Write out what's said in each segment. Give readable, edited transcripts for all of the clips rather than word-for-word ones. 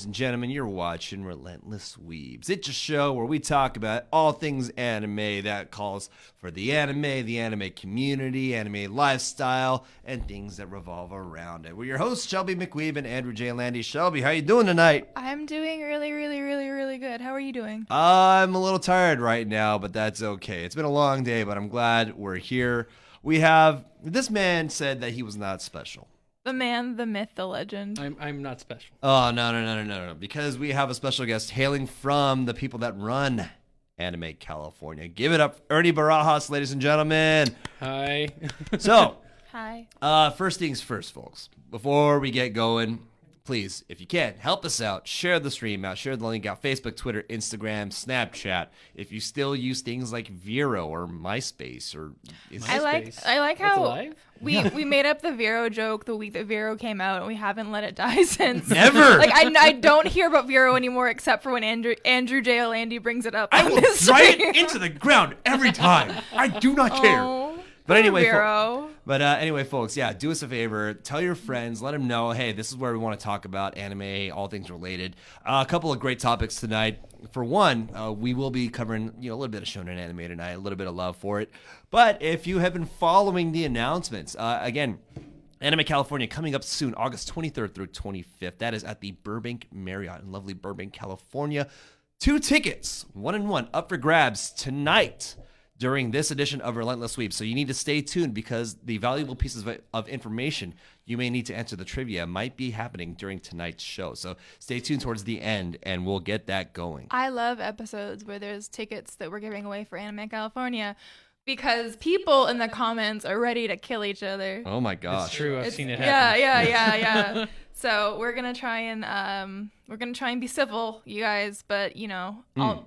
ladies and gentlemen. You're watching Relentless Weebs. It's a show where we talk about all things anime that calls for the anime community, anime lifestyle, and things that revolve around it. We're your hosts, Shelby McWeeb and Andrew J. Landy. Shelby, how you doing tonight? I'm doing really good. How are you doing? I'm a little tired right now, but that's okay. It's been a long day, but I'm glad we're here. This man said that he was not special. The man, the myth, the legend. I'm not special. Oh, no. Because we have a special guest hailing from the people that run Anime California. Give it up, Ernie Barajas, ladies and gentlemen. Hi. So, Hi. First things first, folks. Before we get going, please, if you can, help us out. Share the stream out. Share the link out. Facebook, Twitter, Instagram, Snapchat. If you still use things like Vero or MySpace or... I like how That's we made up the Vero joke the week that Vero came out, and we haven't let it die since. Never. Like I don't hear about Vero anymore except for when Andrew J. Landy brings it up. I on will this drive stream. it into the ground every time. I do not care. Oh, But anyway, Vero. Anyway, folks, yeah, do us a favor. Tell your friends. Let them know, hey, this is where we want to talk about anime, all things related. A couple of great topics tonight. For one, we will be covering a little bit of Shounen anime tonight, a little bit of love for it. But if you have been following the announcements, again, Anime California coming up soon, August 23rd through 25th. That is at the Burbank Marriott in lovely Burbank, California. 2 tickets, 1-and-1, up for grabs tonight during this edition of Relentless Sweep. So you need to stay tuned because the valuable pieces of information you may need to answer the trivia might be happening during tonight's show. So stay tuned towards the end and we'll get that going. I love episodes where there's tickets that we're giving away for Anime California because people in the comments are ready to kill each other. Oh my gosh. It's true. I've seen it happen. Yeah. So we're gonna try and be civil, you guys, but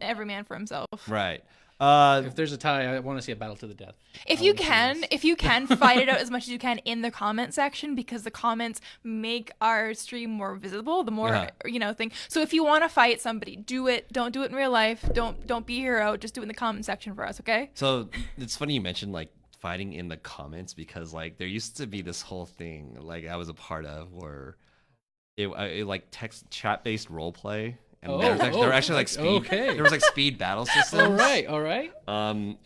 every man for himself. Right. If there's a tie, I want to see a battle to the death. If you can fight it out as much as you can in the comment section, because the comments make our stream more visible. The more thing. So if you want to fight somebody, do it. Don't do it in real life. Don't be a hero. Just do it in the comment section for us, okay? So it's funny you mentioned like fighting in the comments because like there used to be this whole thing like I was a part of where it like text chat based role play. And there were actually like speed. Okay. There was like speed battle systems. All right.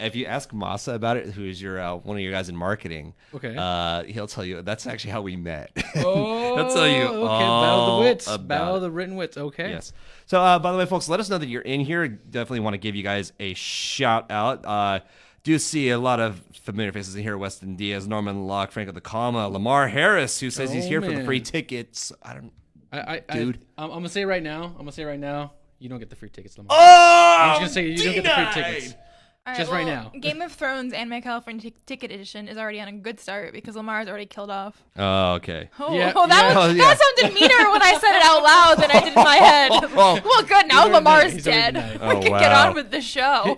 If you ask Masa about it, who is your one of your guys in marketing, he'll tell you that's actually how we met. Oh, he'll tell you. Okay, battle of the wits, battle of it. the written wits. Okay. Yes. So by the way, folks, let us know that you're in here. Definitely want to give you guys a shout out. Do see a lot of familiar faces in here: Weston Diaz, Norman Locke, Franco the Comma, Lamar Harris, who says he's here for the free tickets. Dude. I'm gonna say right now. You don't get the free tickets, Lamar. Oh, I'm just gonna say you don't get the free tickets. All Just right now. Game of Thrones Anime California Ticket Edition is already on a good start because Lamar's already killed off. Oh, okay. That sounded meaner when I said it out loud than I did in my head. Well, good. Now Lamar's dead. We can get on with the show.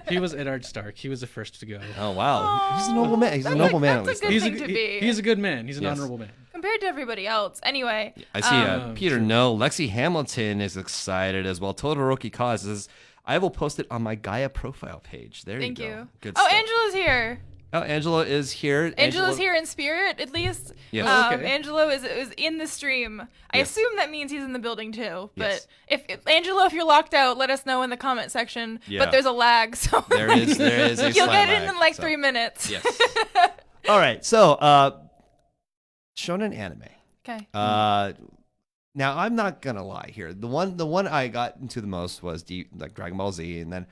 He was Eddard Stark. He was the first to go. Oh, wow. He's a noble man. He's a noble man. That's a good thing to be. He's a good man. He's an honorable man. Compared to everybody else. Anyway. I see Peter No. Lexi Hamilton is excited as well. Todoroki causes. I will post it on my Gaia profile page. There you go. Thank you. Good Oh, stuff. Angela's here. Oh, Angela is here. Angela's here in spirit, at least. Yes. Okay. Angelo is in the stream. I assume that means he's in the building too. But Yes. if Angelo, if you're locked out, let us know in the comment section. Yeah. But there's a lag, so There is a you'll slight get it lag, in like so. 3 minutes. Yes. All right. So, Shonen anime. Okay. Now I'm not gonna lie here. The one I got into the most was like Dragon Ball Z, and then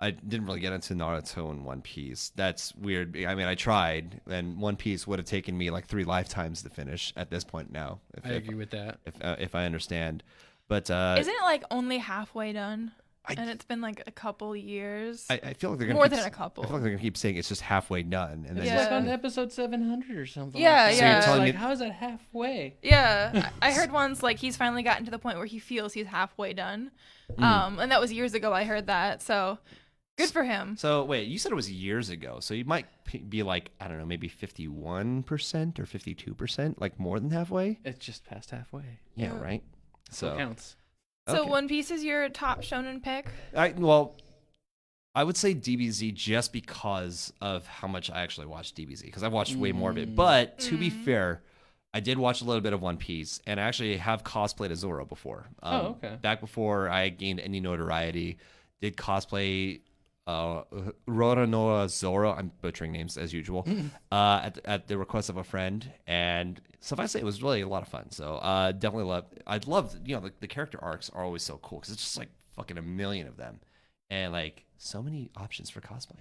I didn't really get into Naruto and One Piece. That's weird. I mean, I tried, and One Piece would have taken me like 3 lifetimes to finish at this point now. I agree with that. If I understand, but Isn't it like only halfway done? And it's been like a couple years. I feel like they're gonna More keep, than a couple. I feel like they're gonna keep saying it's just halfway done, and then Yeah. It's like on episode 700 or something. Yeah, like that. yeah. So you're telling Like, me- how is that halfway? Yeah, I heard once like he's finally gotten to the point where he feels he's halfway done, and that was years ago. I heard that, so good for him. So wait, you said it was years ago, so you might be like, I don't know, maybe 51% or 52%, like more than halfway. It's just past halfway. Yeah, right. So it counts. So okay. One Piece is your top shonen pick? I would say DBZ just because of how much I actually watched DBZ, because I've watched way more of it. But to be fair, I did watch a little bit of One Piece, and I actually have cosplayed as Zoro before. Okay. Back before I gained any notoriety, did cosplay Roronoa Zoro. I'm butchering names as usual. At the request of a friend, and suffice to say, it was really a lot of fun. So definitely love. I'd love the character arcs are always so cool because it's just like fucking a million of them, and like so many options for cosplay.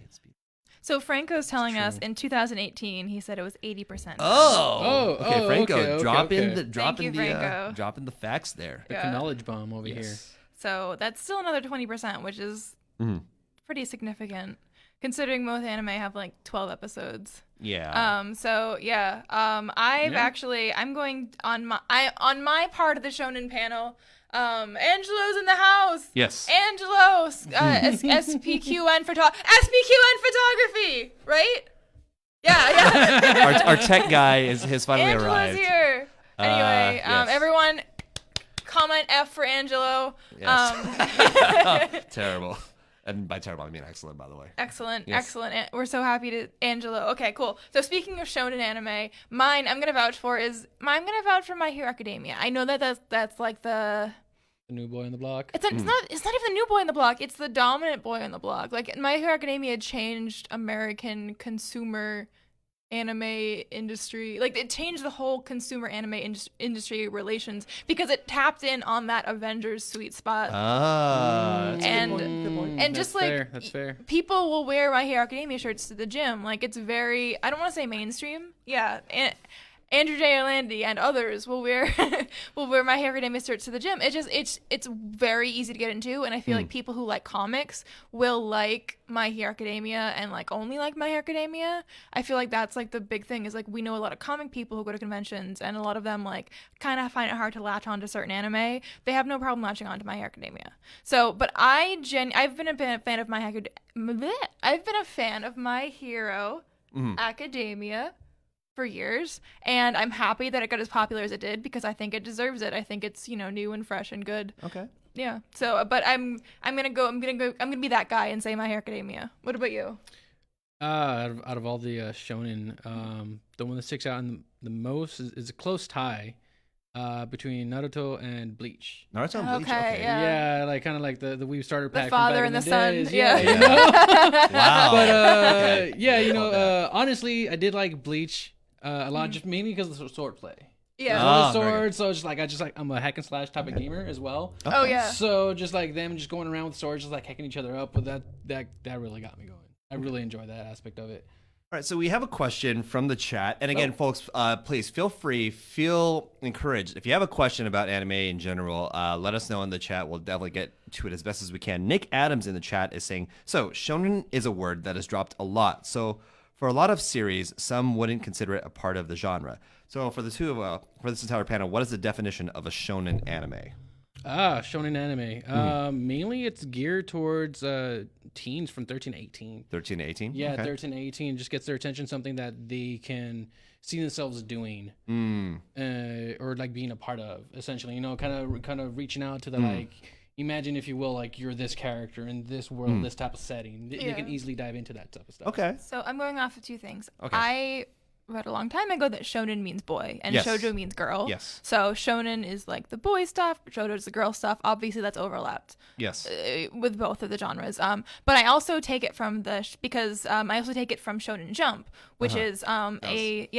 So Franco's telling us in 2018, he said it was 80%. Okay, Franco, okay, dropping okay. dropping the facts there. The knowledge bomb over here. So that's still another 20%, which is pretty significant, considering most anime have like 12 episodes. Yeah. So yeah. I'm going on my part of the Shounen panel. Angelo's in the house. Yes. Angelo, SPQN photography, right? Yeah. Our tech guy has finally Angelo's arrived. here. Anyway, yes. everyone, comment F for Angelo. Yes. Terrible. And by terrible, I mean excellent, by the way. Excellent, Yes. excellent. We're so happy to Angelo. Okay, cool. So speaking of shonen anime, I'm gonna vouch for My Hero Academia. I know that's like the new boy on the block. It's not even the new boy on the block. It's the dominant boy on the block. Like My Hero Academia changed American consumer anime industry. Like it changed the whole consumer anime industry relations because it tapped in on that Avengers sweet spot. Good point. Just that's fair. People will wear My Hero Academia shirts to the gym. Like it's very, I don't want to say mainstream. Yeah. And Andrew J. Orlandi and others will wear My Hero Academia shirts to the gym. It's very easy to get into, and I feel like people who like comics will like My Hero Academia and like only like My Hero Academia. I feel like that's like the big thing is like we know a lot of comic people who go to conventions, and a lot of them like kind of find it hard to latch on to certain anime. They have no problem latching on to My Hero Academia. So, but I've been a fan of I've been a fan of My Hero Academia for years, and I'm happy that it got as popular as it did because I think it deserves it. I think it's new and fresh and good. Okay. Yeah. So, but I'm gonna be that guy and say My Hero Academia. What about you? Out of all the shonen, the one that sticks out the most is a close tie between Naruto and Bleach. Naruto and Bleach. Okay. Yeah. Like kind of like the Weave starter pack. The father from back and in the son. days. Yeah. Wow. But honestly, I did like Bleach a lot, just mainly because of the sword play. Yeah. The sword, so it's like I'm a hack and slash type of gamer as well. Okay. Oh yeah. So just like them just going around with swords, just like hacking each other up, but that really got me going. I really enjoy that aspect of it. All right, so we have a question from the chat. And again, folks, please feel encouraged. If you have a question about anime in general, let us know in the chat. We'll definitely get to it as best as we can. Nick Adams in the chat is saying, so shonen is a word that is dropped a lot. So for a lot of series, some wouldn't consider it a part of the genre. So for for this entire panel, what is the definition of a shonen anime? Shonen anime. Mainly it's geared towards teens from 13 to 18. 13 to 18? Yeah, Okay. 13 to 18 just gets their attention, something that they can see themselves doing, or like being a part of, essentially. Kind of reaching out to the like, imagine if you will, like you're this character in this world, this type of setting. They can easily dive into that type of stuff. Okay. So I'm going off of two things. Okay. I read a long time ago that shonen means boy and Yes. shoujo means girl. Yes. So shonen is like the boy stuff, shoujo is the girl stuff. Obviously that's overlapped Yes. with both of the genres. But I also take it from because I also take it from Shonen Jump, which is a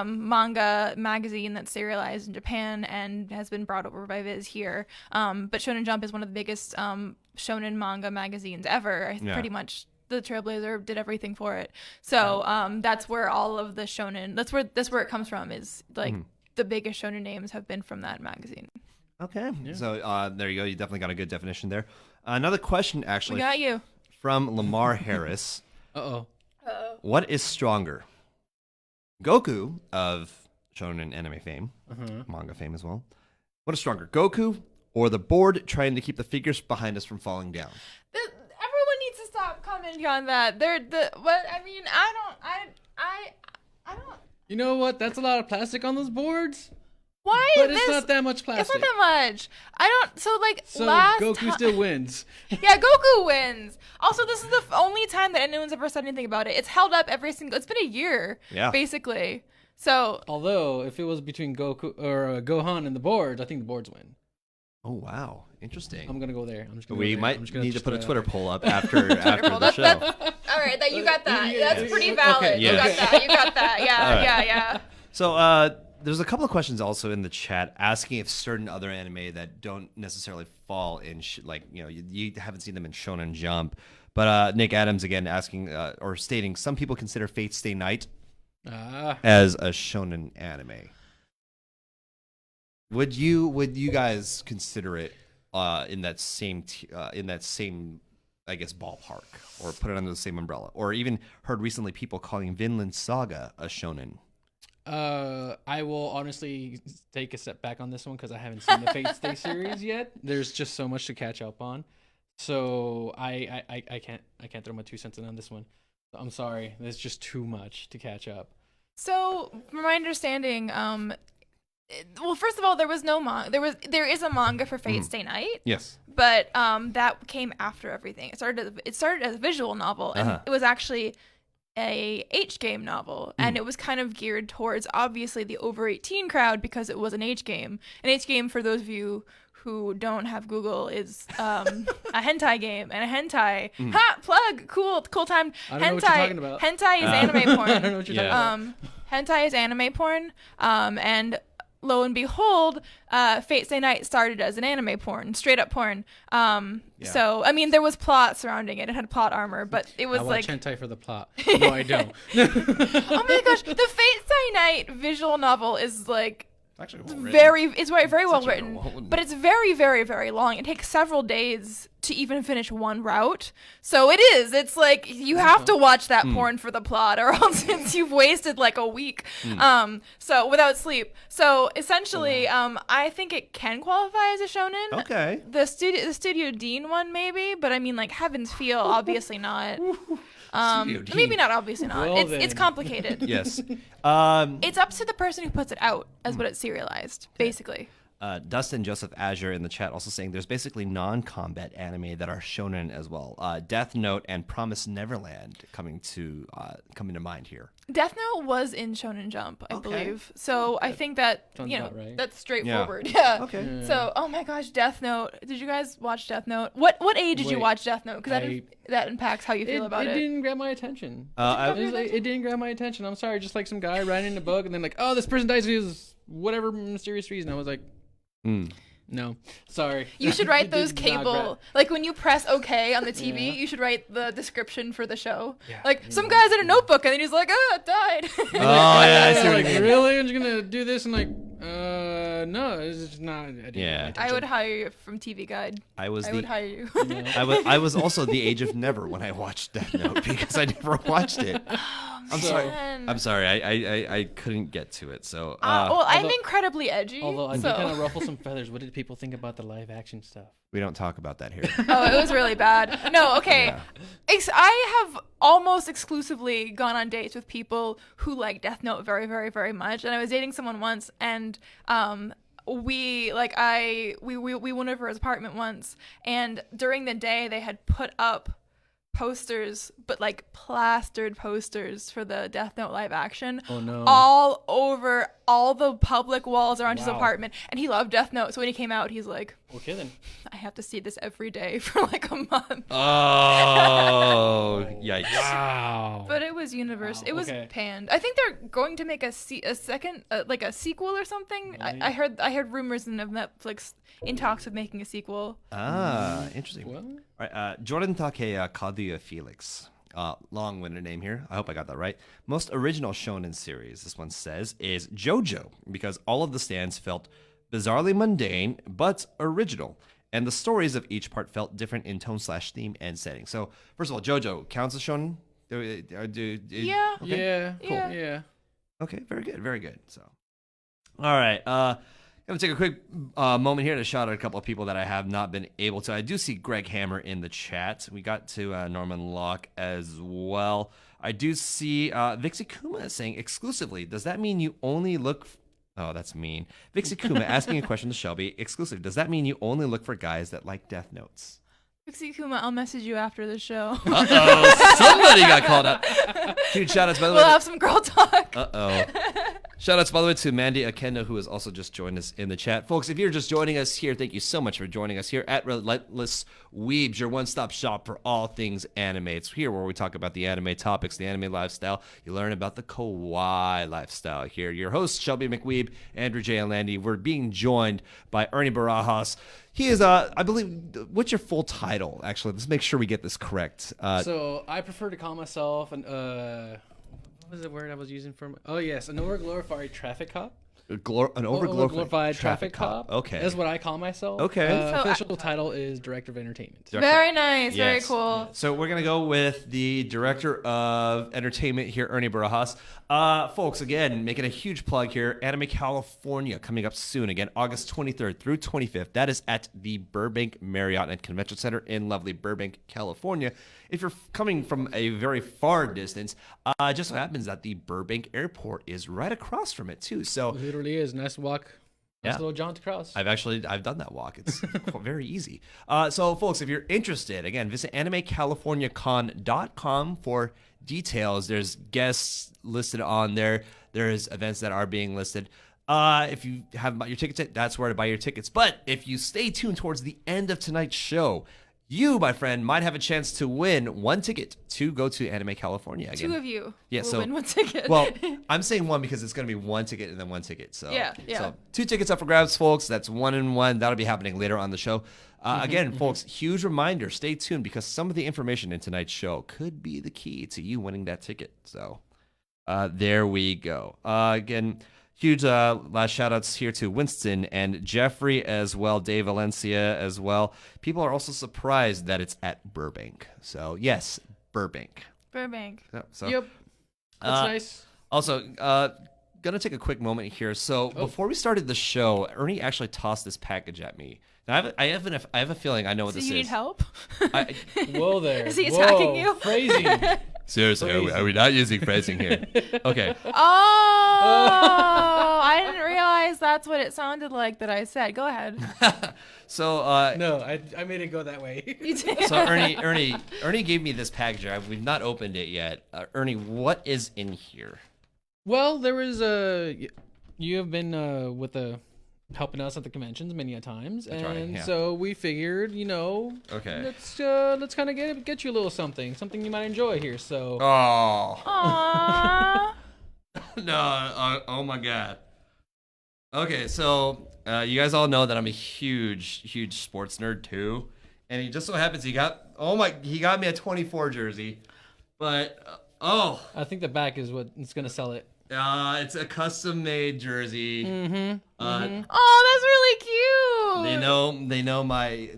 manga magazine that's serialized in Japan and has been brought over by Viz here. But Shonen Jump is one of the biggest shonen manga magazines ever. Pretty much the Trailblazer did everything for it. So that's where all of the shonen, that's where it comes from, is like the biggest shonen names have been from that magazine. Okay. Yeah. So there you go. You definitely got a good definition there. Another question, actually. We got you. From Lamar Harris. Uh-oh. What is stronger? Goku of shonen anime fame, manga fame as well. What is stronger, Goku or the board trying to keep the figures behind us from falling down? Everyone needs to stop commenting on that. I don't. You know what? That's a lot of plastic on those boards. Why? But it's not that much plastic. It's not that much. I don't. So Goku still wins. Yeah, Goku wins. Also, this is the only time that anyone's ever said anything about it. It's held up every single. It's been a year, basically. So Although, if it was between Goku or Gohan and the boards, I think the boards win. Oh wow, interesting. I'm gonna go there. I'm just gonna We go there. might I'm just gonna need to put a Twitter poll up after Twitter the poll. show. All right, that you got that. That's pretty valid. Okay, You yes. got that. You got that. Yeah, All right. yeah. So there's a couple of questions also in the chat asking if certain other anime that don't necessarily fall in you haven't seen them in Shonen Jump, but Nick Adams again asking or stating some people consider Fate Stay Night as a shonen anime. Would you guys consider it in that same I guess ballpark, or put it under the same umbrella, or even heard recently people calling Vinland Saga a shonen? I will honestly take a step back on this one because I haven't seen the Fate Stay series yet. There's just so much to catch up on, so I can't throw my 2 cents in on this one. I'm sorry, there's just too much to catch up. So, from my understanding, well, first of all, there is a manga for Fate Stay Night. Yes. But that came after everything. It started as a visual novel, and it was actually a H game novel, and it was kind of geared towards obviously the over 18 crowd because it was an H game. An H game, for those of you who don't have Google, is a hentai game, and a hentai plug cool time. I don't know what you're talking about. Hentai is anime porn. I don't know what you're talking about. Hentai is anime porn, and lo and behold, Fate Stay Night started as an anime porn, straight up porn. So I mean, there was plot surrounding it. It had plot armor, but it was I like watch hentai for the plot. No, I don't. oh my gosh, the Fate Stay Night visual novel is like Actually, very well actually written, well written. but it's very long. It takes several days to even finish one route. So it's like you have to watch that porn for the plot, or else you've wasted like a week so without sleep. So essentially I think it can qualify as a shonen. Okay. The Studio Dean one maybe, but I mean, like, Heaven's Feel, obviously not. Maybe not, obviously not. Well, It's then. complicated. Yes. It's up to the person who puts it out as what it's serialized, basically. Dustin Joseph Azure in the chat also saying there's basically non-combat anime that are shonen as well. Death Note and Promise Neverland coming to mind here. Death Note was in Shonen Jump, I believe. So I think that, Sounds about right. that's straightforward. Yeah. Okay. Yeah. So, oh my gosh, Death Note. Did you guys watch Death Note? What age did you Wait, watch Death Note? Because that impacts how you feel about it. didn't grab my attention. I It didn't grab my attention. I'm sorry. Just like some guy writing a book and then like, oh, this person dies for whatever mysterious reason. I was like, no, sorry. You should write It those did not cable, like when you press OK on the TV, Yeah. you should write the description for the show. Yeah. Like, some guy's in a notebook, and then he's like, it died. Oh yeah, I see what you like, mean. really? I'm just gonna do this and like, no, it's just not. I didn't Yeah. I would hire you from TV Guide. I would hire you. I was also the age of never when I watched Death Note because I never watched it. I'm sorry. Man. I'm sorry. I couldn't get to it. So Well, I'm although- incredibly edgy. Although I so. did kind of ruffle some feathers. What did people think about the live action stuff? we don't talk about that here. Oh, it was really bad. No, okay. Yeah. I have almost exclusively gone on dates with people who like Death Note very, very, very much. And I was dating someone once, and we went over his apartment once, and during the day they had put up posters, but like plastered posters for the Death Note live action. Oh no! All over all the public walls around his Wow. apartment, and he loved Death Note. So when he came out, he's like, Okay then. I have to see this every day for like a month. Oh, yikes! Wow. But it was universe. Wow, It was okay. panned. I think they're going to make a second, like a sequel or something. Really? I heard rumors of Netflix in talks of making a sequel. Interesting. Well, All right, Jordan Takea Kaduya Felix. Long-winded name here. I hope I got that right. Most original shonen series, this one says, is JoJo, because all of the stands felt bizarrely mundane, but original. And the stories of each part felt different in tone/theme and setting. So, first of all, JoJo counts as shonen? Yeah. yeah, Yeah. yeah. Okay, very good, very good. So, all right, I'm gonna take a quick moment here to shout out a couple of people that I have not been able to. I do see Greg Hammer in the chat. We got to Norman Locke as well. I do see Vixie Kuma saying exclusively. Does that mean you only look? Oh, that's mean. Vixie Kuma asking a question to Shelby. Exclusive. Does that mean you only look for guys that like Death Notes? Pixie Kuma, I'll message you after the show. Uh-oh, somebody got called out. Dude, shout outs by the We'll way. have some girl talk. Uh-oh. Shout outs, by the way, to Mandy Akenda, who has also just joined us in the chat. Folks, if you're just joining us here, thank you so much for joining us here at Relentless Weebs, your one-stop shop for all things anime. It's here where we talk about the anime topics, the anime lifestyle. You learn about the kawaii lifestyle here. Your hosts, Shelby McWeeb, Andrew J. Landy. We're being joined by Ernie Barajas. He is, I believe, what's your full title, actually? Let's make sure we get this correct. So I prefer to call myself an what was the word I was using for my, oh yes, an overglorified traffic cop. An overglorified traffic cop. Okay. That's what I call myself. Okay. So Official title is Director of Entertainment. Very nice. Very Yes. cool. So we're going to go with the Director of Entertainment here, Ernie Barajas. Folks, again, making a huge plug here. Anime California coming up soon. Again, August 23rd through 25th. That is at the Burbank Marriott and Convention Center in lovely Burbank, California. If you're coming from a very far distance, it just so happens that the Burbank Airport is right across from it, too. So It literally is. Nice walk. Nice Yeah. little jaunt across. I've done that walk. It's very easy. So, folks, if you're interested, again, visit animecaliforniacon.com for details. There's guests listed on there. There's events that are being listed. If you haven't bought your tickets yet, that's where to buy your tickets. But if you stay tuned towards the end of tonight's show, you, my friend, might have a chance to win one ticket to go to Anime California. Again. Two of you Yeah, will so- win one ticket. Well, I'm saying one because it's going to be one ticket and then one ticket. So Yeah. So 2 tickets up for grabs, folks. That's 1 and 1. That'll be happening later on the show. Again, folks, huge reminder. Stay tuned because some of the information in tonight's show could be the key to you winning that ticket. So there we go. Again, huge last shout outs here to Winston and Jeffrey as well, Dave Valencia as well. People are also surprised that it's at Burbank. So yes, Burbank. Burbank. So Yep. That's nice. Also, gonna take a quick moment here. So before we started the show, Ernie actually tossed this package at me. Now, I have a feeling I know what So this you is. need help? I, Whoa there. Is he attacking Whoa, you? Phrasing. seriously, are we not using phrasing here? Okay. Oh, I didn't realize that's what it sounded like that I said. Go ahead. So, No, I made it go that way. You did. so Ernie gave me this package. We've not opened it yet. Ernie, what is in here? Well, there was you have been with helping us at the conventions many a times, That's right, and yeah. so we figured, Okay. let's kind of get you a little something you might enjoy here. So Oh Aww. no! Oh my God. Okay, so you guys all know that I'm a huge sports nerd too, and he just so happens he got me a 24 jersey, but I think the back is what is gonna sell it. it's a custom made jersey. Mm-hmm. Oh, that's really cute.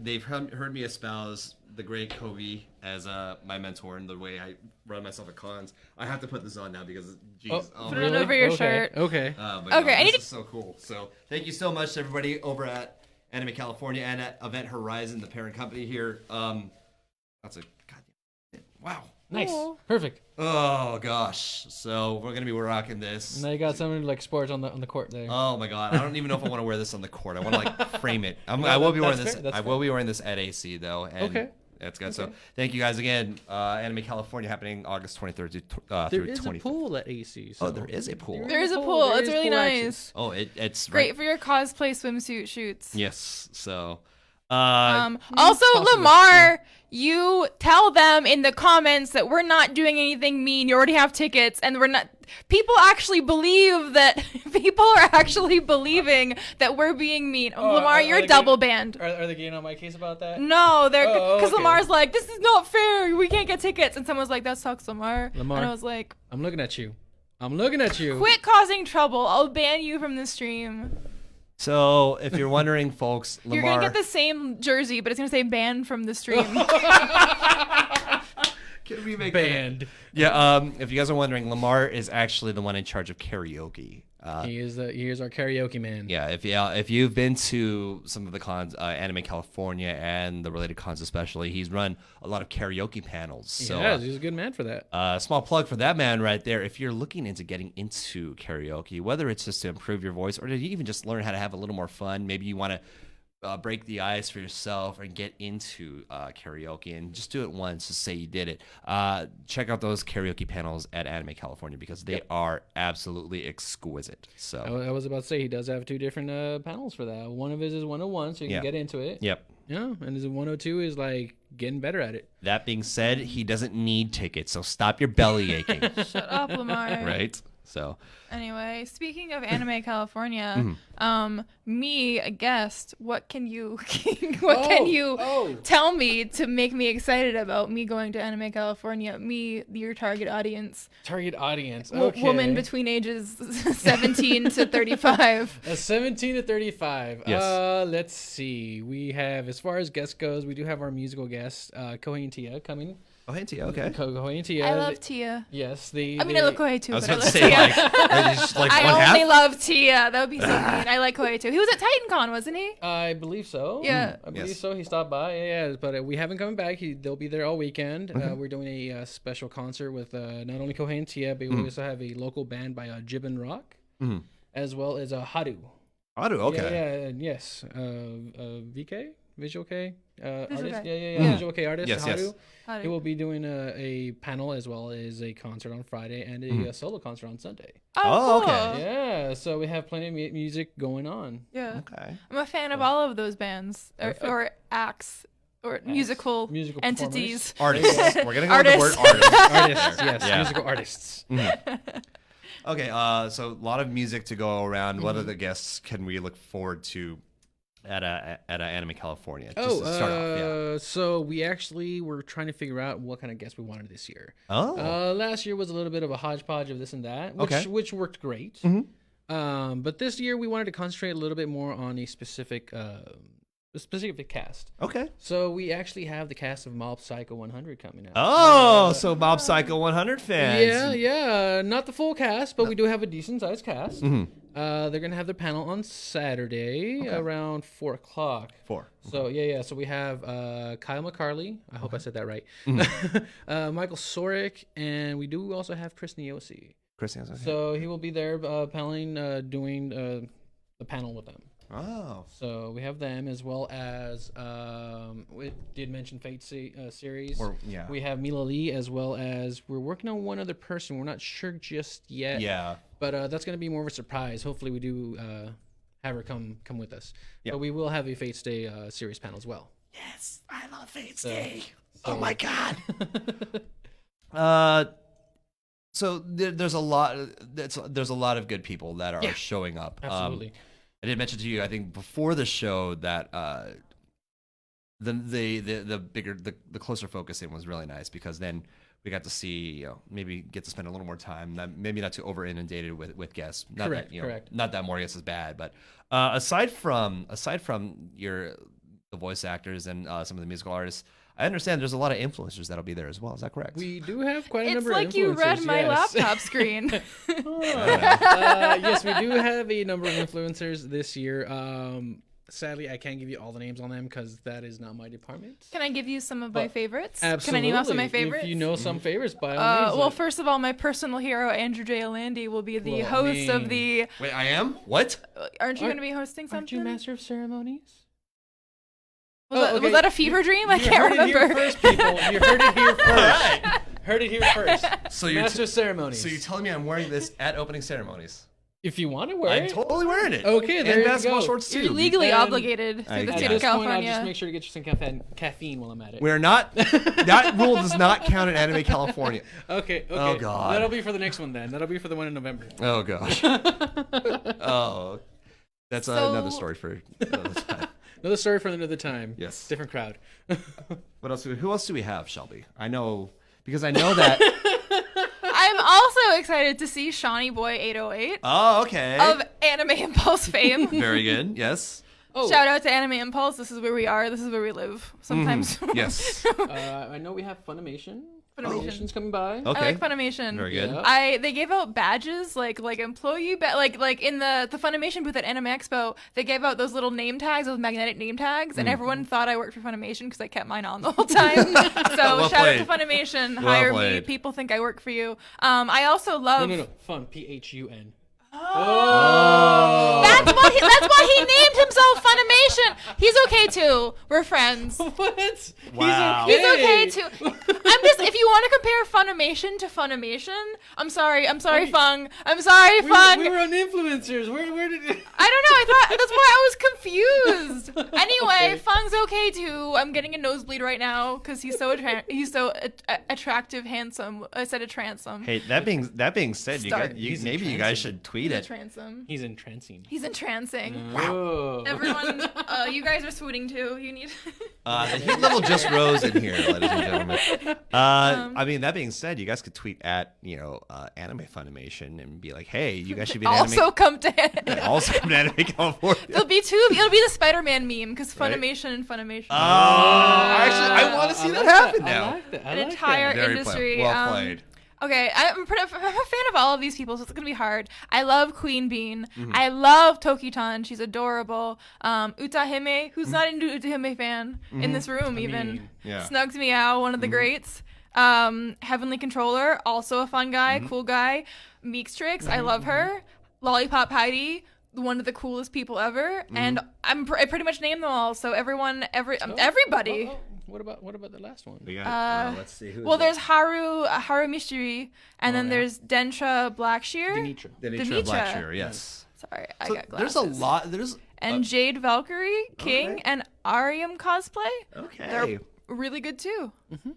They've heard me espouse the great Kobe as my mentor and the way I run myself at cons. I have to put this on now because geez, Put it over your okay. shirt. Okay. but Okay, I this need is so cool. So thank you so much to everybody over at Anime California and at Event Horizon, the parent company here. That's a goddamn wow. Nice. Cool. Perfect. Oh gosh. So we're gonna be rocking this. Now you got something like sports on the court there. Oh my God! I don't even know if I want to wear this on the court. I want to like frame it. I will be wearing that's this. fair, I will be wearing this at AC though. And Okay. That's good. So thank you guys again. Anime California happening August 23rd There through is 25th. a pool at AC. Oh, So. there is a pool. There is a pool. There It's is really pool action. nice. Oh, it's Great right. for your cosplay swimsuit shoots. Yes. So. Also, possibly. Lamar, you tell them in the comments that we're not doing anything mean. You already have tickets, and we're not. People actually believe that. People are actually believing that we're being mean. Lamar, you're they double getting- banned. Are they getting on my case about that? No, they're Oh, because okay. Lamar's like, this is not fair. We can't get tickets, and someone's like, that sucks, Lamar. Lamar. And I was like, I'm looking at you. I'm looking at you. quit causing trouble. I'll ban you from the stream. So if you're wondering, folks, Lamar. You're gonna get the same jersey, but it's gonna say banned from the stream. Can we make Banned. Yeah. If you guys are wondering, Lamar is actually the one in charge of karaoke. He is our karaoke man. Yeah, if you've been to some of the cons, Anime California and the related cons especially, he's run a lot of karaoke panels. So Yeah, he's a good man for that. small plug for that man right there. If you're looking into getting into karaoke, whether it's just to improve your voice or to even just learn how to have a little more fun, maybe you want to break the ice for yourself and get into karaoke and just do it once, just say you did it, check out those karaoke panels at Anime California because they are absolutely exquisite. So I was about to say he does have 2 different panels for that. One of his is 101, so you can get into it. Yep. Yeah, and his 102 is like getting better at it. That being said, he doesn't need tickets, so stop your belly aching. Shut up, Lamar. Right? So anyway, speaking of Anime California, me, a guest, what can you tell me to make me excited about me going to Anime California? Me, your target audience. Target audience. Okay. Woman between ages 17 to 35. 17 to 35. Yes. Let's see. We have, as far as guests goes, we do have our musical guest, Kohei and Tia, coming. Oh, hey, Tia, okay. Kohei and Tia. I love Tia. Yes. I love Kohei too, I was but I about love to say, Tia. like I one only half? love Tia. That would be so mean. I like Kohei too. He was at TitanCon, wasn't he? I believe so. Yeah. I believe Yes. so. He stopped by. Yeah. But we haven't come back. They'll be there all weekend. We're doing a special concert with not only Kohei and Tia, but we also have a local band by Gibbon Rock, as well as Haru. Haru, okay. Yeah, and yes. VK? Visual K? Visual Artist? K. Yeah. Visual K artist. Yes, Haru. yes. He will be doing a panel as well as a concert on Friday and a solo concert on Sunday. Oh, Cool. okay. Yeah, so we have plenty of music going on. Yeah. Okay. I'm a fan of all of those bands or acts or musical entities. Artists. We're going to go with the word Artists. artist. Artists, yes, Yeah. musical artists. Okay, so a lot of music to go around. What other guests can we look forward to at Anime California? Just to start off, So we actually were trying to figure out what kind of guests we wanted this year. Oh. Last year was a little bit of a hodgepodge of this and that, which worked great. But this year we wanted to concentrate a little bit more on a specific cast. Okay. So we actually have the cast of Mob Psycho 100 coming out. Oh, so Mob Psycho 100 fans. Yeah. Not the full cast, but we do have a decent sized cast. They're going to have their panel on Saturday around 4 o'clock. 4. So, yeah. So we have Kyle McCarley. I hope I said that right. Michael Sorick. And we do also have Chris Niosi. Chris, okay. So he will be there paneling, doing the panel with them. Oh. So we have them as well as we did mention Fate series. We have Mila Lee as well as we're working on one other person. We're not sure just yet. Yeah. But that's going to be more of a surprise. Hopefully we do have her come with us. Yep. But we will have a Fate Stay series panel as well. Yes, I love Fate Stay. Oh my god. So there's a lot. There's a lot of good people that are showing up. Absolutely. I did mention to you, I think, before the show that the bigger, the closer focusing was really nice because then we got to see, maybe get to spend a little more time, maybe not too over inundated with guests. Not Correct. Not that more guests is bad, but aside from the voice actors and some of the musical artists, I understand there's a lot of influencers that'll be there as well. Is that correct? We do have quite a It's number of influencers. like you read my yes. laptop screen. Yes, we do have a number of influencers this year. Sadly, I can't give you all the names on them because that is not my department. Can I give you some of my favorites? Absolutely. Can I name off some of my favorites? If you know some favorites, by all means. Well, first of all, my personal hero, Andrew J. Alandi, will be the host of the... Wait, I am? What? Aren't you going to be hosting something? Aren't you Master of Ceremonies? Was that a fever dream? I can't remember. You heard it here first, people. You heard it here first. Right. Heard it here first. So you're Master of Ceremonies. So you're telling me I'm wearing this at opening ceremonies? If you want to wear I'm it. totally wearing it. Okay, there and you basketball go. shorts too. You're legally And obligated through the at state At of this point, I'll California. just make sure to get you some caffeine while I'm at it. We're not. That rule does not count in Anime California. Okay. Oh, God. That'll be for the next one then. That'll be for the one in November. Oh gosh. Oh, that's another story for another time. Another story for another time. Yes. Different crowd. What else? Who else do we have, Shelby? I know because I know that. I'm also excited to see Shawnee Boy 808 Oh, okay. of Anime Impulse fame. Very good. Yes. Oh, Shout out to Anime Impulse. This is where we are. This is where we live. Sometimes. Yes. I know we have Funimation. Funimation's coming by. Okay. I like Funimation. Very good. Yeah. They gave out badges like employee like in the Funimation booth at Anime Expo. They gave out those little name tags, those magnetic name tags, and everyone thought I worked for Funimation because I kept mine on the whole time. So Well shout played. out to Funimation. Well Hire me. played. People think I work for you. I also love. No. Fun. PHUN. Oh. That's why he named himself Funimation. He's okay too. We're friends. What? Wow. He's okay too. If you want to compare Funimation to Funimation, I'm sorry, Fung. I'm sorry, Fung. We were on influencers. Where did it? I don't know. I thought that's why I was confused. Anyway, Okay. Fung's okay too. I'm getting a nosebleed right now because he's so attractive, handsome. I said a transom. Hey, that being said, Start. maybe you guys should tweet He's a it. transom. He's entrancing. He's entrancing. Wow. Everyone, you guys are swooning too. You need. The heat level just rose in here, ladies and gentlemen. I mean, that being said, you guys could tweet at Anime Funimation and be like, "Hey, you guys should be an Also come to. also come to Anime California." It'll be the Spider-Man meme because Right. Funimation and Funimation. Actually, I want to see that happen now. I like that. An entire Very industry. well played. Okay, I'm a fan of all of these people, so it's gonna be hard. I love Queen Bean. Mm-hmm. I love Tokitan. She's adorable. Utahime, who's not an Utahime fan in this room, even. mean, yeah. Snugs Meow, one of the greats. Heavenly Controller, also a fun guy, cool guy. Meekstrix, I love her. Lollipop Heidi, one of the coolest people ever. And I pretty much named them all. So everybody. What about the last one? We got, let's see. Well, there's Haru Mishiri, and then there's Dentra Blackshear. Denitra. Denitra Blackshear, yes. Sorry, I So got glasses. there's a lot. And Jade Valkyrie, King, Okay. and Arium cosplay. Okay. They're really good too.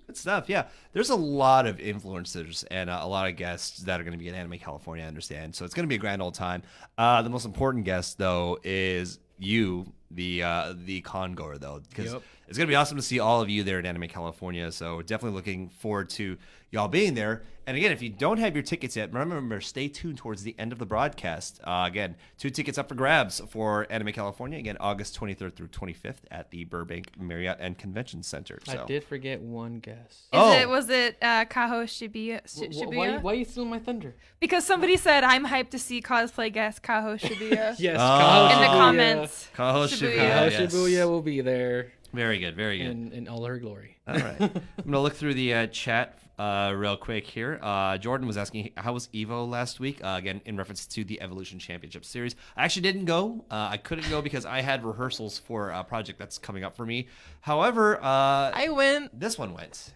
Good stuff. Yeah, there's a lot of influencers and a lot of guests that are going to be at Anime California. I understand, so it's going to be a grand old time. The most important guest, though, is you, the con goer, though, because Yep. it's going to be awesome to see all of you there at Anime California. So definitely looking forward to y'all being there. And again, if you don't have your tickets yet, remember, stay tuned towards the end of the broadcast. Again, 2 tickets up for grabs for Anime California. Again, August 23rd through 25th at the Burbank Marriott and Convention Center. So. I did forget one guess. Was it Kaho Shibuya? Why you stealing my thunder? Because somebody said I'm hyped to see cosplay guest Kaho Shibuya. Yes, Oh. In the Shibuya. comments. Kaho Shibuya. Shibuya. Kaho Yes. Shibuya will be there Very good. Very good. in all her glory. All right. I'm going to look through the chat real quick here. Jordan was asking, how was EVO last week? Again, in reference to the Evolution Championship Series. I actually didn't go. I couldn't go because I had rehearsals for a project that's coming up for me. However, I went. this one went.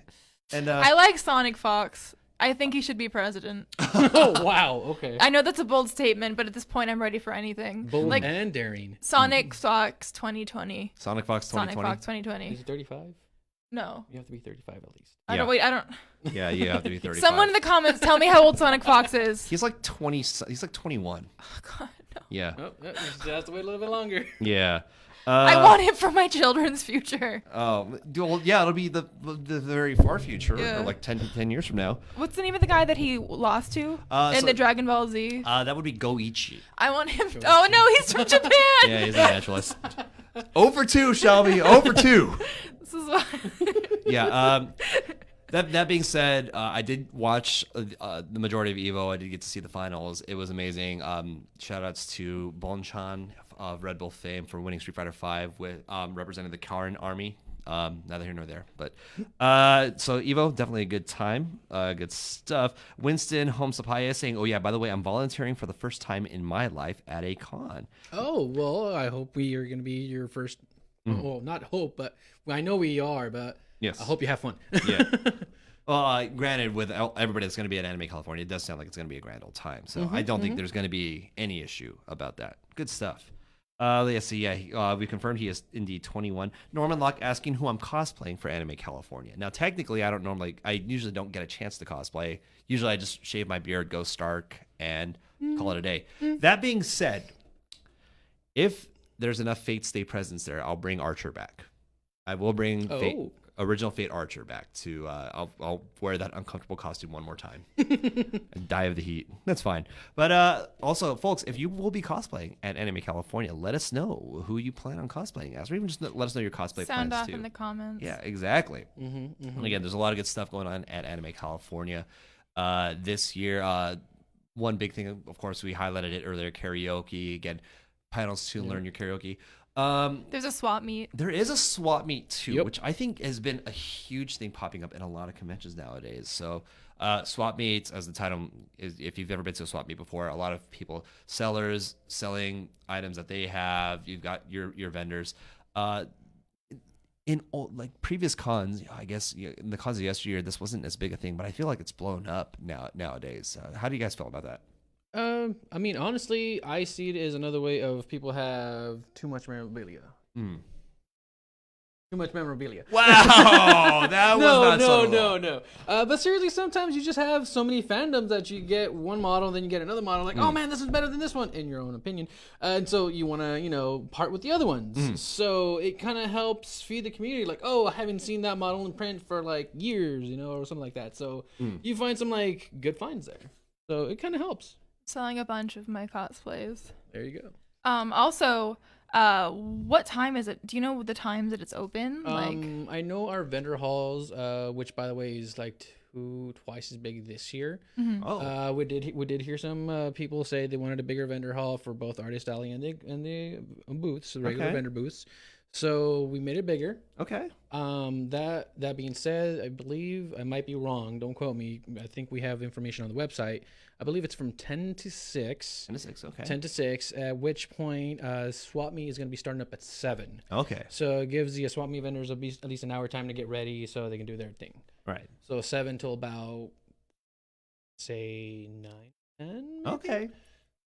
And I like Sonic Fox. I think he should be president. Oh wow, okay. I know that's a bold statement, but at this point, I'm ready for anything. Bold like and daring. Sonic Fox 2020. Sonic Fox 2020. Sonic Fox 2020. Is he 35? No, You have to be 35 at least. I Yeah. don't. Wait, I don't. Yeah, you have to be 35. Someone in the comments tell me how old Sonic Fox is. He's like 20. He's like 21. God, no. Yeah. Oh, you just have to wait a little bit longer. Yeah. I want him for my children's future. Oh, well, yeah, it'll be the very far future, Yeah. or like 10 years from now. What's the name of the guy that he lost to in so- the Dragon Ball Z? That would be Goichi. I want him. Oh no, he's from Japan. Yeah, he's a naturalist. Over 2, Shelby. Over 2. This is why. Yeah. That being said, I did watch the majority of EVO. I did get to see the finals. It was amazing. Shout outs to Bonchan of Red Bull fame for winning Street Fighter V with representing the Karen army. Neither here nor there. But so EVO, definitely a good time. Good stuff. Winston Homesapaya saying, "Oh yeah, by the way, I'm volunteering for the first time in my life at a con." Oh, well, I hope we are going to be your first. Well, not hope, but I know we are, but Yes. I hope you have fun. Yeah. Well, granted, with everybody that's going to be at Anime California, it does sound like it's going to be a grand old time. So I don't think there's going to be any issue about that. Good stuff. Let's see. Yeah, we confirmed he is indeed 21. Norman Locke asking who I'm cosplaying for Anime California. Now, technically, I usually don't get a chance to cosplay. Usually, I just shave my beard, go Stark, and call it a day. That being said, if there's enough Fate Stay presence there, I'll bring Archer back. I will bring original Fate Archer back to I'll wear that uncomfortable costume one more time and die of the heat. That's fine. But also, folks, if you will be cosplaying at Anime California, let us know who you plan on cosplaying as, or even just let us know your cosplay Sound plans off too. in the comments. Yeah, exactly. And again, there's a lot of good stuff going on at Anime California this year. One big thing, of course, we highlighted it earlier: karaoke. Again, panels to learn your karaoke. There's a swap meet. There is a swap meet too, Yep. which I think has been a huge thing popping up in a lot of conventions nowadays. So Swap meets, as the title is, if you've ever been to a swap meet before, a lot of people, sellers selling items that they have. You've got your vendors. In like previous cons, I guess in the cons of yesteryear, this wasn't as big a thing, but I feel like it's blown up nowadays. How do you guys feel about that? I mean, honestly, I see it as another way of people have too much memorabilia. Too much memorabilia. Wow, that was not subtle. No. But seriously, sometimes you just have so many fandoms that you get one model, then you get another model. Like, oh man, this is better than this one, in your own opinion. And so you want to, part with the other ones. So it kind of helps feed the community. Like, oh, I haven't seen that model in print for like years, or something like that. So you find some like good finds there. So it kind of helps. Selling a bunch of my cosplays. There you go. Also, what time is it? Do you know the times that it's open? I know our vendor halls, which by the way is like twice as big this year. Oh, we did hear some people say they wanted a bigger vendor hall for both Artist Alley and the booths, the regular vendor booths. So we made it bigger. okay. That being said, I believe, I might be wrong, don't quote me. I think we have information on the website. I believe it's from 10 to 6. 10 to 6, okay. 10 to 6, at which point Swap Meet is going to be starting up at 7. Okay. So it gives the Swap Meet vendors at least an hour time to get ready so they can do their thing. Right. So 7 till about, say, 9, 10? Maybe? Okay.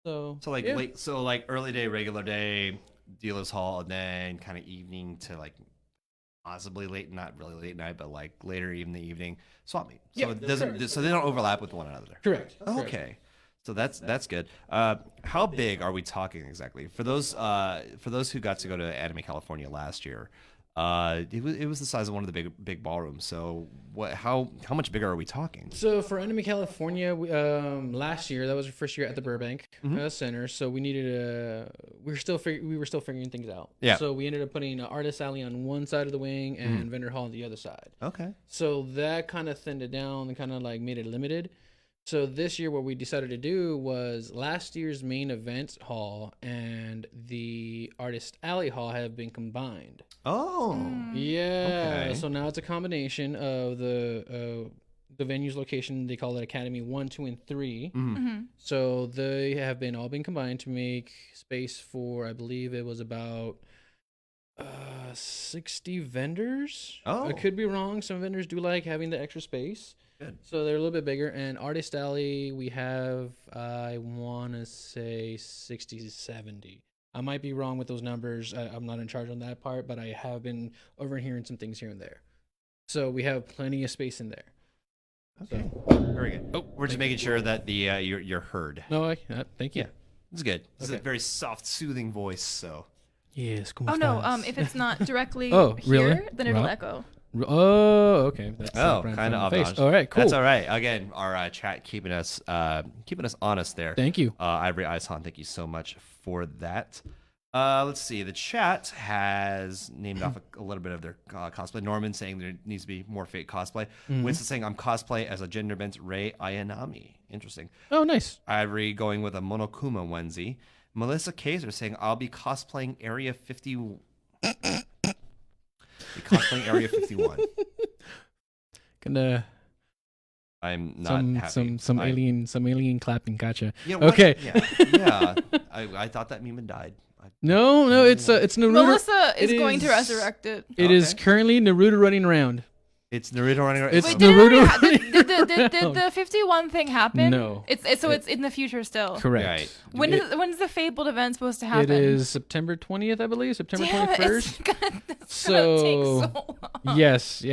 So like yeah. late, so like early day, regular day, dealers hall, and then kind of evening to like possibly late, not really late night, but like later in the evening swap meet. So Yeah, it doesn't, correct. so they don't overlap with one another. Correct. Okay. So that's good. How big are we talking exactly? For those who got to go to Anime California last year, it was the size of one of the big ballrooms. So how much bigger are we talking? So for Anime California, last year, that was our first year at the Burbank Center. So we needed we were still figuring things out. Yeah. So we ended up putting Artist Alley on one side of the wing and Vendor Hall on the other side. Okay. So that kind of thinned it down and kind of like made it limited. So this year, what we decided to do was last year's main event hall and the Artist Alley hall have been combined. Oh. Yeah. Okay. So now it's a combination of the venue's location. They call it Academy 1, 2, and 3. So they have all been combined to make space for, I believe it was about 60 vendors. Oh. I could be wrong. Some vendors do like having the extra space. Good. So they're a little bit bigger. And Artist Alley, we have, I want to say 60 to 70. I might be wrong with those numbers. I'm not in charge on that part, but I have been overhearing some things here and there. So we have plenty of space in there. Okay. So, Very good. Oh, we're just making sure that the you're heard. no, thank you. Yeah. It's good. This is a Okay. very soft, soothing voice. So. Yes. Oh no, if it's not directly Oh, here, really? then it'll Right. echo. Oh, okay. That's Kind of obvious. All right, cool. That's all right. Again, our chat keeping us honest there. Thank you. Ivory Eishan, thank you so much for that. Let's see. The chat has named off a little bit of their cosplay. Norman saying there needs to be more fake cosplay. Winston saying I'm cosplay as a gender bent Rei Ayanami. Interesting. Oh, nice. Ivory going with a Monokuma onesie. Melissa Kaiser saying I'll be cosplaying Area 50. Cosplaying Area 51. Gonna I'm not happy. some alien clapping. Gotcha. Yeah, what? Okay. Yeah. I thought that meme had died. No, it's Naruto. Melissa is It going to is- resurrect it. It is Okay. currently Naruto running around. It's Naruto running around. It's Wait, Naruto did the 51 thing happen? No. It's in the future still. Correct. Right. When's the fabled event supposed to happen? It is September 20th, I believe. September Damn it, 21st. it's gonna take So- so long. Yes.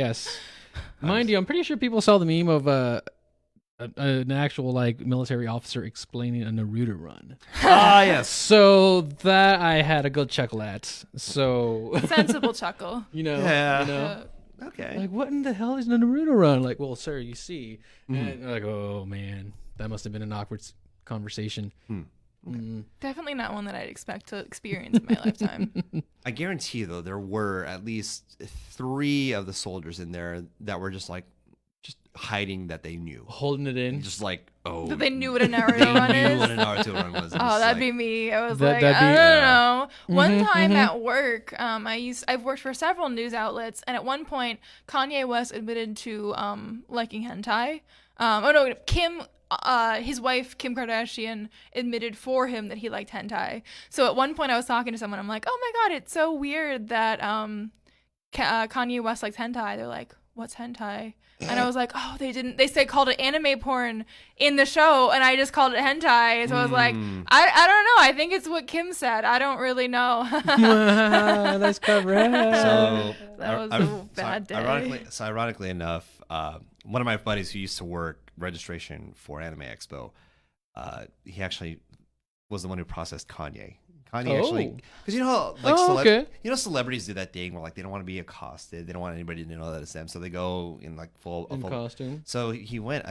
Mind you, I'm pretty sure people saw the meme of an actual like military officer explaining a Naruto run. Yes. So that I had a good chuckle at. So Sensible chuckle. Yeah. Okay. like what in the hell is a Naruto run? Like, well, sir, you see, and they're like, oh man, that must have been an awkward conversation. Definitely not one that I'd expect to experience in my lifetime. I guarantee you, though, there were at least 3 of the soldiers in there that were just hiding that they knew. Holding it in. Just like, oh. That they knew what a Naruto they run knew is. what a Naruto run was. Oh, that'd be me. I was That- like, that'd I be- don't know. One time at work, I've worked for several news outlets, and at one point, Kanye West admitted to liking hentai. Oh no, Kim. His wife Kim Kardashian admitted for him that he liked hentai. So at one point I was talking to someone. I'm like, oh my god, it's so weird that Kanye West likes hentai. They're like, what's hentai? And I was like, oh, they didn't. They said called it anime porn in the show, and I just called it hentai. So I was like, I don't know. I think it's what Kim said. I don't really know. Nice cover. So That was a bad day. Ironically enough, one of my buddies who used to work registration for Anime Expo, he actually was the one who processed Kanye. Kanye actually, because you know how like celebrities do that thing where like they don't want to be accosted, they don't want anybody to know that it's them, so they go in like full costume. So he went.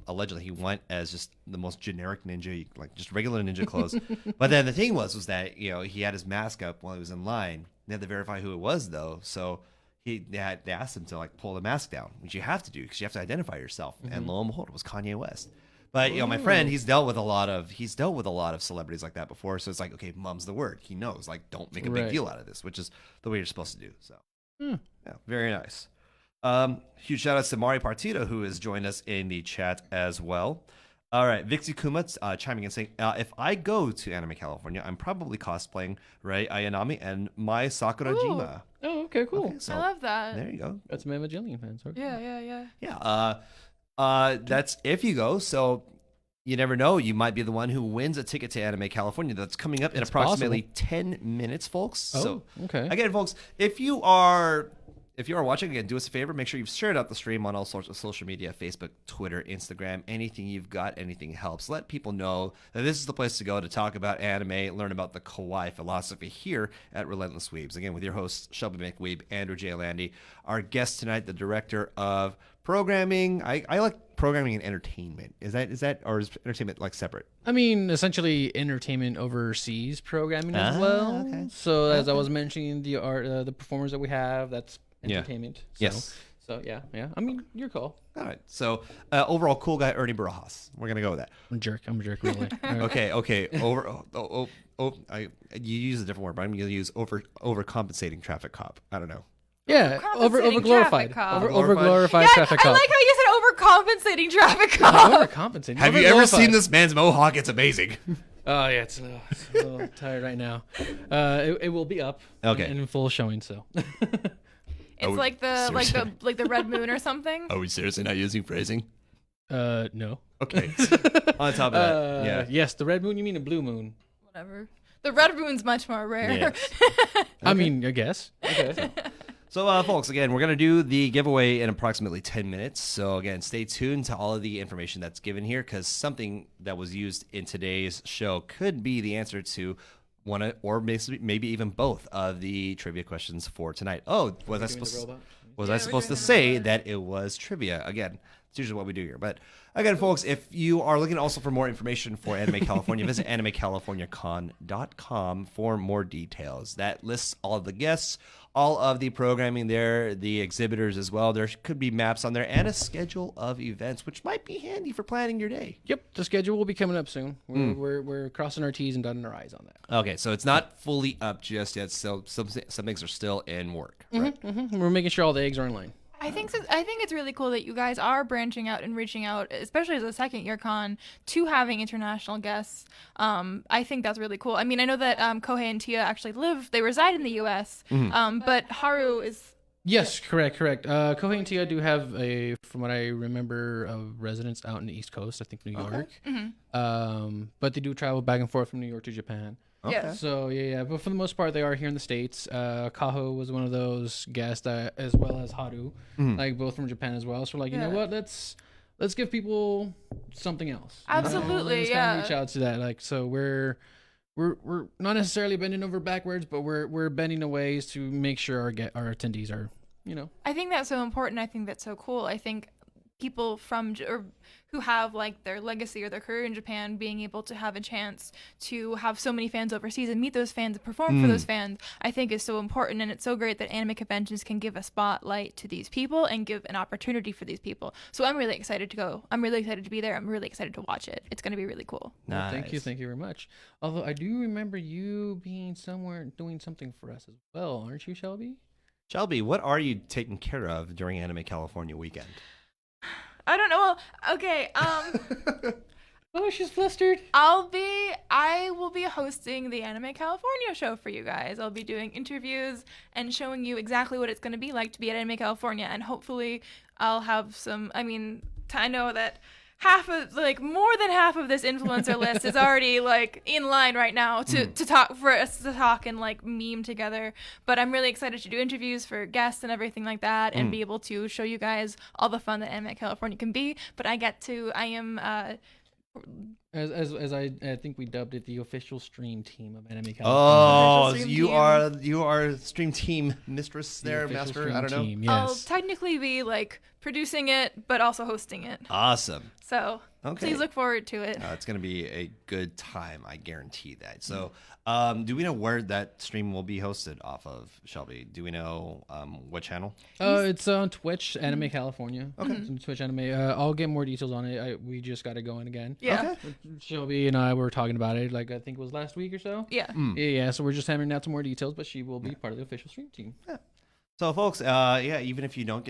Allegedly, he went as just the most generic ninja, like just regular ninja clothes. But then the thing was that he had his mask up while he was in line. They had to verify who it was though, so they asked him to like pull the mask down, which you have to do because you have to identify yourself. And lo and behold, it was Kanye West. But my friend, he's dealt with a lot of celebrities like that before. So it's like, okay, mum's the word. He knows, like, don't make a big deal out of this, which is the way you're supposed to do. So, yeah, very nice. Huge shout outs to Mari Partido, who has joined us in the chat as well. All right, Vixie Kuma chiming in saying, if I go to Anime California, I'm probably cosplaying Rei Ayanami and Mai Sakurajima. Oh, okay, cool. Okay, so I love that. There you go. That's my Evangelion fans. Okay. Yeah. That's if you go. So you never know. You might be the one who wins a ticket to Anime California. That's coming up in approximately 10 minutes, folks. Oh, so okay. Again, folks, if you are watching, again, do us a favor. Make sure you've shared out the stream on all sorts of social media, Facebook, Twitter, Instagram, anything you've got, anything helps. Let people know that this is the place to go to talk about anime, learn about the kawaii philosophy here at Relentless Weebs. Again, with your hosts, Shelby McWeeb, Andrew J. Landy. Our guest tonight, the director of programming. I like programming and entertainment. Is that, or is entertainment like separate? I mean, essentially entertainment overseas programming as well. Okay. So as I was mentioning, the performers that we have, that's entertainment. So, Yes. So yeah. I mean, your call. All right. So overall, cool guy Ernie Barajas. We're gonna go with that. I'm a jerk, really. Okay. You use a different word, but I'm gonna use overcompensating traffic cop. I don't know. Yeah, Overcompensating overglorified Yeah, traffic I cop. like how you said overcompensating traffic cop. Overcompensating. Have you ever seen this man's mohawk? It's amazing. Oh yeah, it's a little tired right now. It will be up. Okay. In full showing. So. It's like the red moon or something. Are we seriously not using phrasing? No. Okay. On top of that, yeah. Yes, the red moon. You mean a blue moon? Whatever. The red moon's much more rare. Yes. I mean, I guess. Okay. So, folks, again, we're going to do the giveaway in approximately 10 minutes. So, again, stay tuned to all of the information that's given here because something that was used in today's show could be the answer to one or maybe even both of the trivia questions for tonight. Oh, was I supposed to say that it was trivia? Again, it's usually what we do here. But again, folks, if you are looking also for more information for Anime California, visit animecaliforniacon.com for more details. That lists all of the guests, all of the programming there, the exhibitors as well. There could be maps on there and a schedule of events, which might be handy for planning your day. Yep, the schedule will be coming up soon. We're crossing our T's and dotting our I's on that. Okay, so it's not fully up just yet. So some things are still in work. Right? We're making sure all the eggs are in line. I think it's really cool that you guys are branching out and reaching out, especially as a second year con, to having international guests. I think that's really cool. I mean, I know that Kohei and Tia actually reside in the U.S., but Haru is... Yes, correct. Kohei and Tia do have from what I remember, a residence out in the East Coast, I think New York. But they do travel back and forth from New York to Japan. Okay. Yeah. So yeah, but for the most part, they are here in the States. Kaho was one of those guests, as well as Haru, like both from Japan as well. So we're like, you know what? Let's give people something else. Absolutely, Let's kind of reach out to that. Like, so we're not necessarily bending over backwards, but we're bending the ways to make sure our attendees are, I think that's so important. I think that's so cool. I think people who have like their legacy or their career in Japan being able to have a chance to have so many fans overseas and meet those fans and perform for those fans, I think is so important. And it's so great that anime conventions can give a spotlight to these people and give an opportunity for these people. So I'm really excited to go. I'm really excited to be there. I'm really excited to watch it. It's going to be really cool. Nice. Well, thank you very much. Although I do remember you being somewhere doing something for us as well, aren't you, Shelby? Shelby, what are you taking care of during Anime California weekend? I don't know. Okay. Oh, she's flustered. I will be hosting the Anime California show for you guys. I'll be doing interviews and showing you exactly what it's going to be like to be at Anime California, and hopefully I'll have some. I mean, I know that more than half of this influencer list is already like in line right now to talk for us to talk and like meme together. But I'm really excited to do interviews for guests and everything like that, and be able to show you guys all the fun that Anime California can be. But I am. As I think we dubbed it the official stream team of Anime California. Oh, Official stream you are stream team mistress there, official master. stream I don't know. team, I'll yes. technically be like producing it, but also hosting it. Awesome. So Okay. please look forward to it. It's going to be a good time. I guarantee that. So, do we know where that stream will be hosted off of, Shelby? Do we know what channel? It's on Twitch, Anime California. Okay. It's on Twitch Anime. I'll get more details on it. We just got it going again. Yeah. Okay. Shelby and I were talking about it, like I think it was last week or so. Yeah. Yeah. So we're just hammering out some more details, but she will be part of the official stream team. So, folks, even if you don't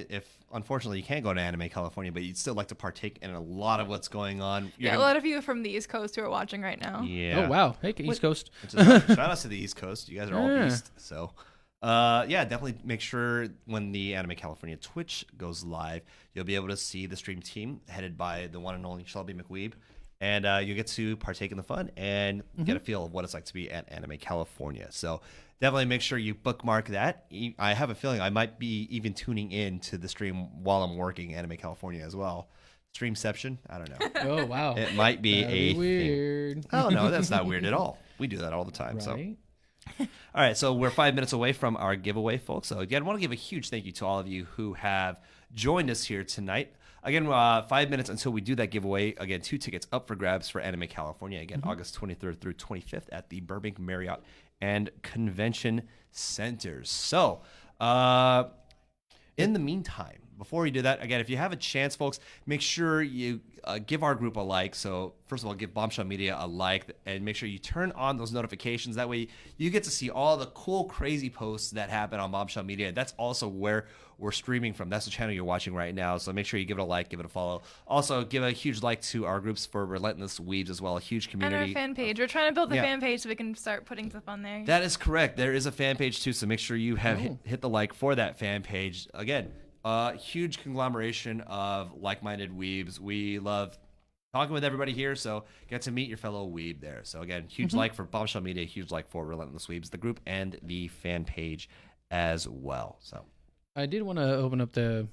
unfortunately you can't go to Anime California, but you'd still like to partake in a lot of what's going on. Yeah, a lot of you are from the East Coast who are watching right now. Yeah. Oh wow! Hey, East Coast. Shout out to the East Coast. You guys are all Yeah. beast. So, definitely make sure when the Anime California Twitch goes live, you'll be able to see the stream team headed by the one and only Shelby McWeeb. And you get to partake in the fun and get a feel of what it's like to be at Anime California. So definitely make sure you bookmark that. I have a feeling I might be even tuning in to the stream while I'm working Anime California as well. Streamception? I don't know. Oh wow! It might be That'd a be weird. thing. Oh, no, that's not weird at all. We do that all the time. So. Right? All right, so we're 5 minutes away from our giveaway, folks. So again, I want to give a huge thank you to all of you who have joined us here tonight. Again, 5 minutes until we do that giveaway. Again, 2 tickets up for grabs for Anime California. Again, August 23rd through 25th at the Burbank Marriott and Convention Centers. So, in the meantime, before we do that, again, if you have a chance, folks, make sure you give our group a like. So, first of all, give Bombshell Media a like and make sure you turn on those notifications. That way, you get to see all the cool, crazy posts that happen on Bombshell Media. That's also where we're streaming from. That's the channel you're watching right now. So, make sure you give it a like, give it a follow. Also, give a huge like to our groups for Relentless Weebs as well. A huge community. And our fan page. We're trying to build the Yeah. fan page so we can start putting stuff on there. That is correct. There is a fan page too, so make sure you have hit the like for that fan page. Again, huge conglomeration of like-minded weebs. We love talking with everybody here, so get to meet your fellow weeb there. So again, huge like for Bombshell Media, huge like for Relentless Weebs, the group and the fan page as well. So I did want to open up the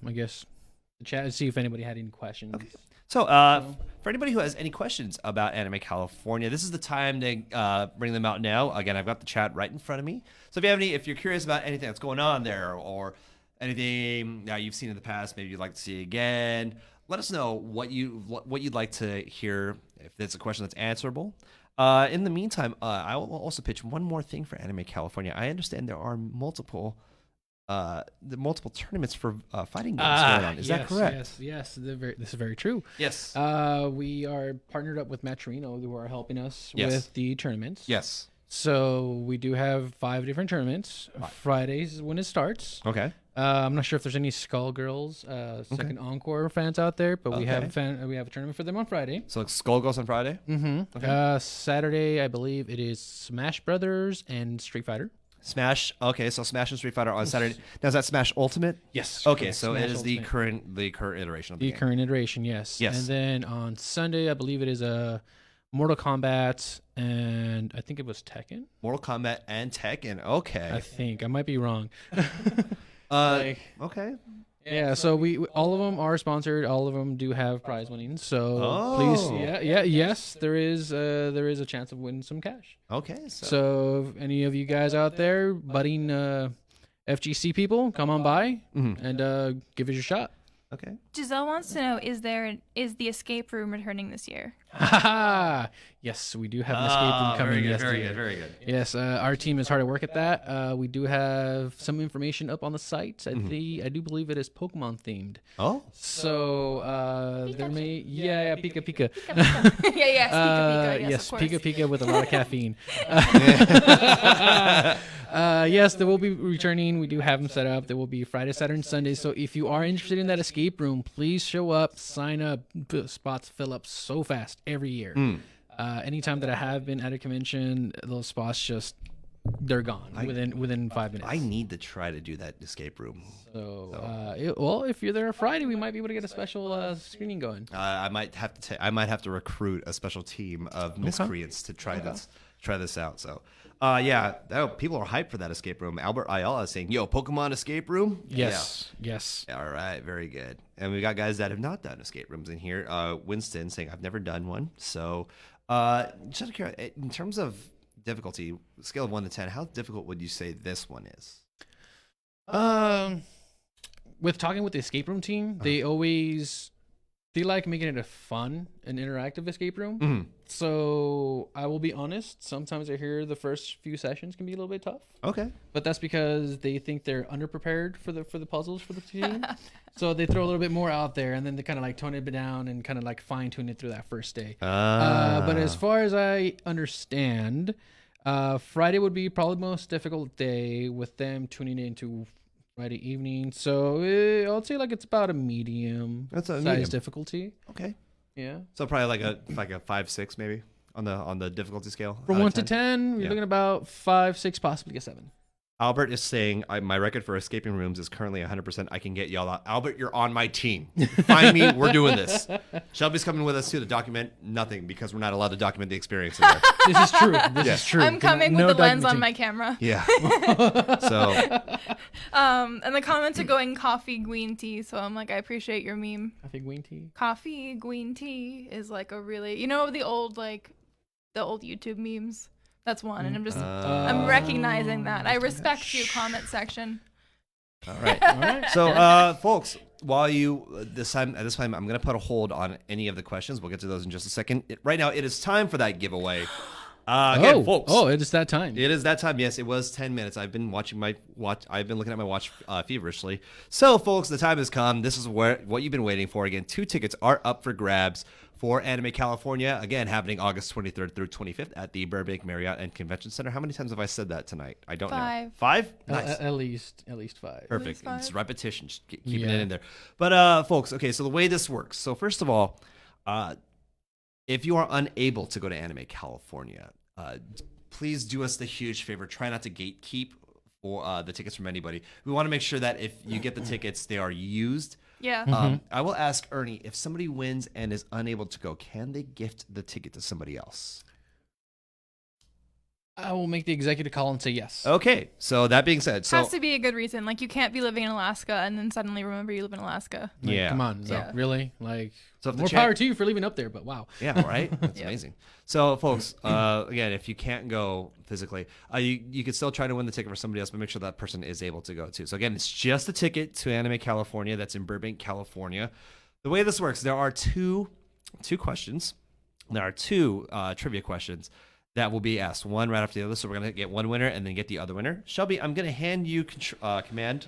chat and see if anybody had any questions. Okay. So, for anybody who has any questions about Anime California, this is the time to bring them out now. Again, I've got the chat right in front of me. So if you're curious about anything that's going on there or anything that you've seen in the past, maybe you'd like to see again, let us know what you'd like to hear. If it's a question that's answerable. In the meantime, I will also pitch one more thing for Anime California. I understand there are multiple tournaments for fighting games going on. Is that correct? Yes. This is very true. Yes. We are partnered up with Matrino, who are helping us Yes. with the tournaments. Yes. So we do have 5 different tournaments. Fridays is when it starts. Okay. I'm not sure if there's any Skullgirls Second Encore fans out there, but we have a tournament for them on Friday. So Skull goes on Friday? Mm-hmm. Okay. Saturday, I believe it is Smash Brothers and Street Fighter. Smash. Okay, so Smash and Street Fighter on Saturday. Now is that Smash Ultimate? Yes. Okay, correct. so Smash it is the Ultimate. current iteration of the The game. current iteration, yes. Yes. And then on Sunday, I believe it is Mortal Kombat, and I think it was Tekken. Mortal Kombat and Tekken. Okay. I think I might be wrong. Okay. Yeah, so we all of them are sponsored. All of them do have prize winnings. So Oh. please, yes, there is a chance of winning some cash. Okay. So if any of you guys out there, budding FGC people, come on by and give it your shot. Okay. Giselle wants to know: is the escape room returning this year? Yes, we do have an escape room coming. Very good, Yes, very dear. good, very good. Yes, our team is hard at work at that. We do have some information up on the site. I do believe it is Pokemon themed. Oh, So there may Pika Pika. Yes, Pika Pika. Yes, Yes, of course. Pika Pika with a lot of caffeine. Yes, they will be returning. We do have them set up. There will be Friday, Saturday, and Sunday. So if you are interested in that escape room, please show up, sign up. Spots fill up so fast every year. Anytime that I have been at a convention, those spots just they're gone within 5 minutes. I need to try to do that escape room. So, if you're there Friday, we might be able to get a special screening going. I might have to recruit a special team of miscreants to try this out. So, people are hyped for that escape room. Albert Ayala is saying, "Yo, Pokemon escape room." Yes. Yeah. All right, very good. And we got guys that have not done escape rooms in here. Winston saying, "I've never done one." So, just out of curiosity, in terms of difficulty, scale of 1 to 10, how difficult would you say this one is? With talking with the escape room team, they like making it a fun and interactive escape room. So I will be honest, sometimes I hear the first few sessions can be a little bit tough. Okay. But that's because they think they're underprepared for the puzzles for the team. So they throw a little bit more out there, and then they kind of like tone it down and kind of like fine tune it through that first day. But as far as I understand, Friday would be probably the most difficult day with them tuning into Friday evening. So I'd say like it's about a medium size difficulty. Okay. Yeah. So probably like a 5-6 maybe on the difficulty scale. From 1 to 10, you're looking about 5, 6, possibly a 7. Albert is saying, my record for escaping rooms is currently 100%. I can get y'all out. Albert, you're on my team. Find me. We're doing this. Shelby's coming with us too to document nothing because we're not allowed to document the experience in there. This is true. This is true. I'm coming No with the lens documenting. on my camera. Yeah. So, And the comments are going coffee green tea, so I'm like, I appreciate your meme. Coffee green tea. Coffee green tea is like a really, the old YouTube memes. That's one, and I'm recognizing that. I respect you, comment section. all right. So, folks, while at this time, I'm going to put a hold on any of the questions. We'll get to those in just a second. Right now, it is time for that giveaway. Again, folks. Oh, it is that time. It is that time. Yes, it was 10 minutes. I've been watching my watch. I've been looking at my watch feverishly. So, folks, the time has come. This is what you've been waiting for. Again, 2 tickets are up for grabs for Anime California. Again, happening August 23rd through 25th at the Burbank Marriott and Convention Center. How many times have I said that tonight? I don't know. 5? Nice. At least 5. Perfect. 5. It's repetition. Just keeping it in there. But, folks, okay, so the way this works. So, first of all, if you are unable to go to Anime California, please do us the huge favor. Try not to gatekeep for the tickets from anybody. We want to make sure that if you get the tickets, they are used. Yeah. I will ask Ernie, if somebody wins and is unable to go, can they gift the ticket to somebody else? I will make the executive call and say yes. Okay, so that being said, Has to be a good reason. Like, you can't be living in Alaska and then suddenly remember you live in Alaska. Like, yeah, come on, Yeah. really? Like, so if the more power to you for leaving up there, but wow. Yeah, right? That's Yep. amazing. So, folks, again, if you can't go physically, you can still try to win the ticket for somebody else, but make sure that person is able to go too. So, again, it's just a ticket to Anime California. That's in Burbank, California. The way this works, there are two questions. There are 2 trivia questions that will be asked, one right after the other. So we're going to get one winner and then get the other winner. Shelby, I'm going to hand you command.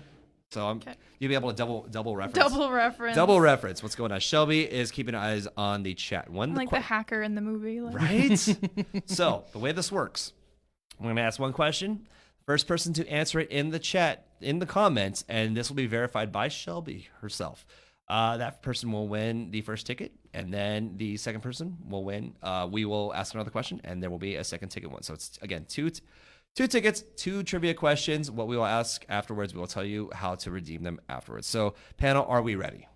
So you'll be able to double reference. Double reference. What's going on? Shelby is keeping eyes on the chat. I'm like the hacker in the movie. Like. Right? So the way this works, I'm going to ask one question. First person to answer it in the chat, in the comments, and this will be verified by Shelby herself. That person will win the first ticket, and then the second person will win. We will ask another question, and there will be a second ticket one. So it's, again, two tickets, 2 trivia questions. What we will ask afterwards, we will tell you how to redeem them afterwards. So, panel, are we ready?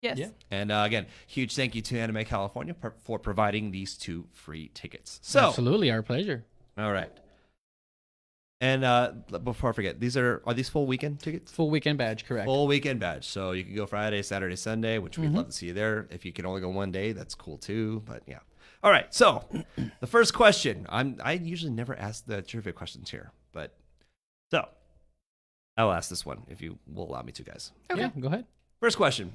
Yes. Yeah. And again, huge thank you to Anime California for providing these 2 free tickets. So, Absolutely, our pleasure. all right. And before I forget, are these full weekend tickets? Full weekend badge, correct. Full weekend badge. So you can go Friday, Saturday, Sunday, which we'd love to see you there. If you can only go one day, that's cool too. But yeah. All right. So the first question, I usually never ask the trivia questions here, but so I'll ask this one if you will allow me to, guys. Okay. Yeah, go ahead. First question.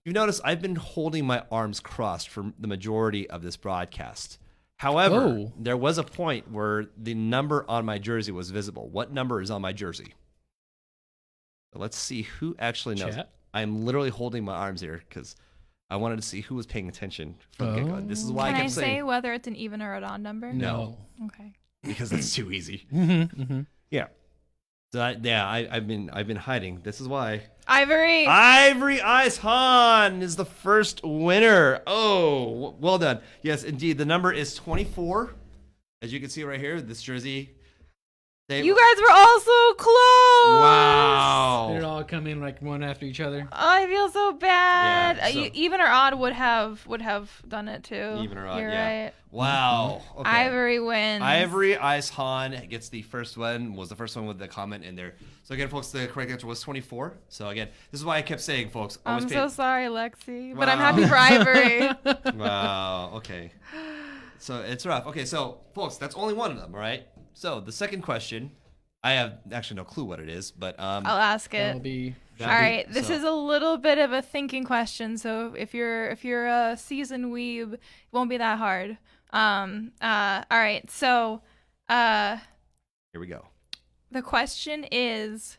You notice I've been holding my arms crossed for the majority of this broadcast. However, there was a point where the number on my jersey was visible. What number is on my jersey? Let's see who actually knows. Chat. I'm literally holding my arms here because I wanted to see who was paying attention from the get-go. This is why Can I I kept say saying whether it's an even or an odd number? no, Okay. because it's too easy. Yeah. So I've been hiding. This is why. Ivory. Ivory Ice Han is the first winner. Oh, well done. Yes, indeed. The number is 24. As you can see right here, this jersey. You guys were all so close. Wow. They'd all come in like one after each other. Oh, I feel so bad. Yeah, so- Even or odd would have done it too. Even or odd, You're yeah. right. Wow. Okay. Ivory wins. Ivory Ice Han gets the first one, was the first one with the comment in there. So again, folks, the correct answer was 24. So again, this is why I kept saying, folks, always I'm pay. so sorry, Lexi, but I'm Wow. happy for Ivory. Wow. Okay. So it's rough. Okay, so folks, that's only one of them, right? So the second question, I have actually no clue what it is, but I'll ask That'll it. be All right, this is a little bit of a thinking question, so if you're a seasoned weeb, it won't be that hard. All right, so here we go. the question is,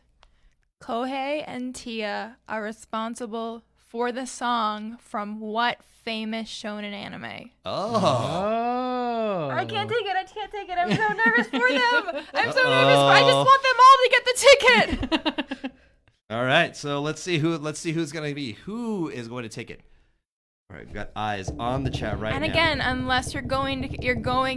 Kohei and Tia are responsible for the song from what famous shonen anime? Oh. I can't take it. I can't take it. I'm so nervous for them. I'm so nervous. I just want them all to get the ticket. All right, so let's see who's gonna be. Who is going to take it? All right, we've got eyes on the chat right now. And again, unless you're going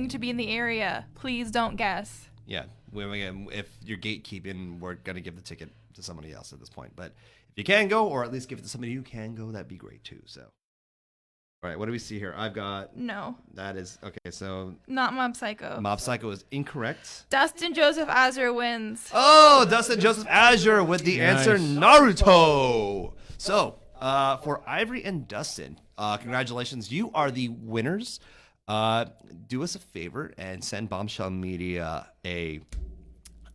to be in the area, please don't guess. Yeah, if you're gatekeeping, we're gonna give the ticket to somebody else at this point. But if you can go, or at least give it to somebody who can go, that'd be great too. So, all right, what do we see here? I've got No, that is okay. So not Mob Psycho. Mob Psycho is incorrect. Dustin Joseph Azure wins. Oh, Dustin Joseph Azure with the answer Naruto. So, for Ivory and Dustin, congratulations. You are the winners. Do us a favor and send Bombshell Media a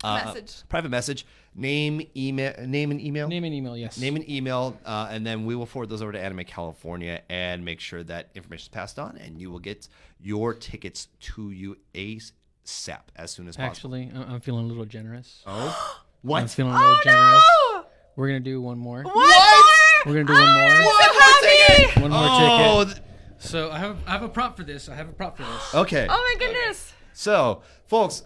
Message. private message. Name and email. Name and email, yes. Name and email, and then we will forward those over to Anime California and make sure that information is passed on, and you will get your tickets to you ASAP as soon as possible. Actually, I'm feeling a little generous. Oh, I'm what? feeling a little generous. No! We're gonna do one more. What? We're gonna do one more. I'm so happy. One more Oh, ticket. So I have a prop for this. okay. Oh my goodness. So, folks,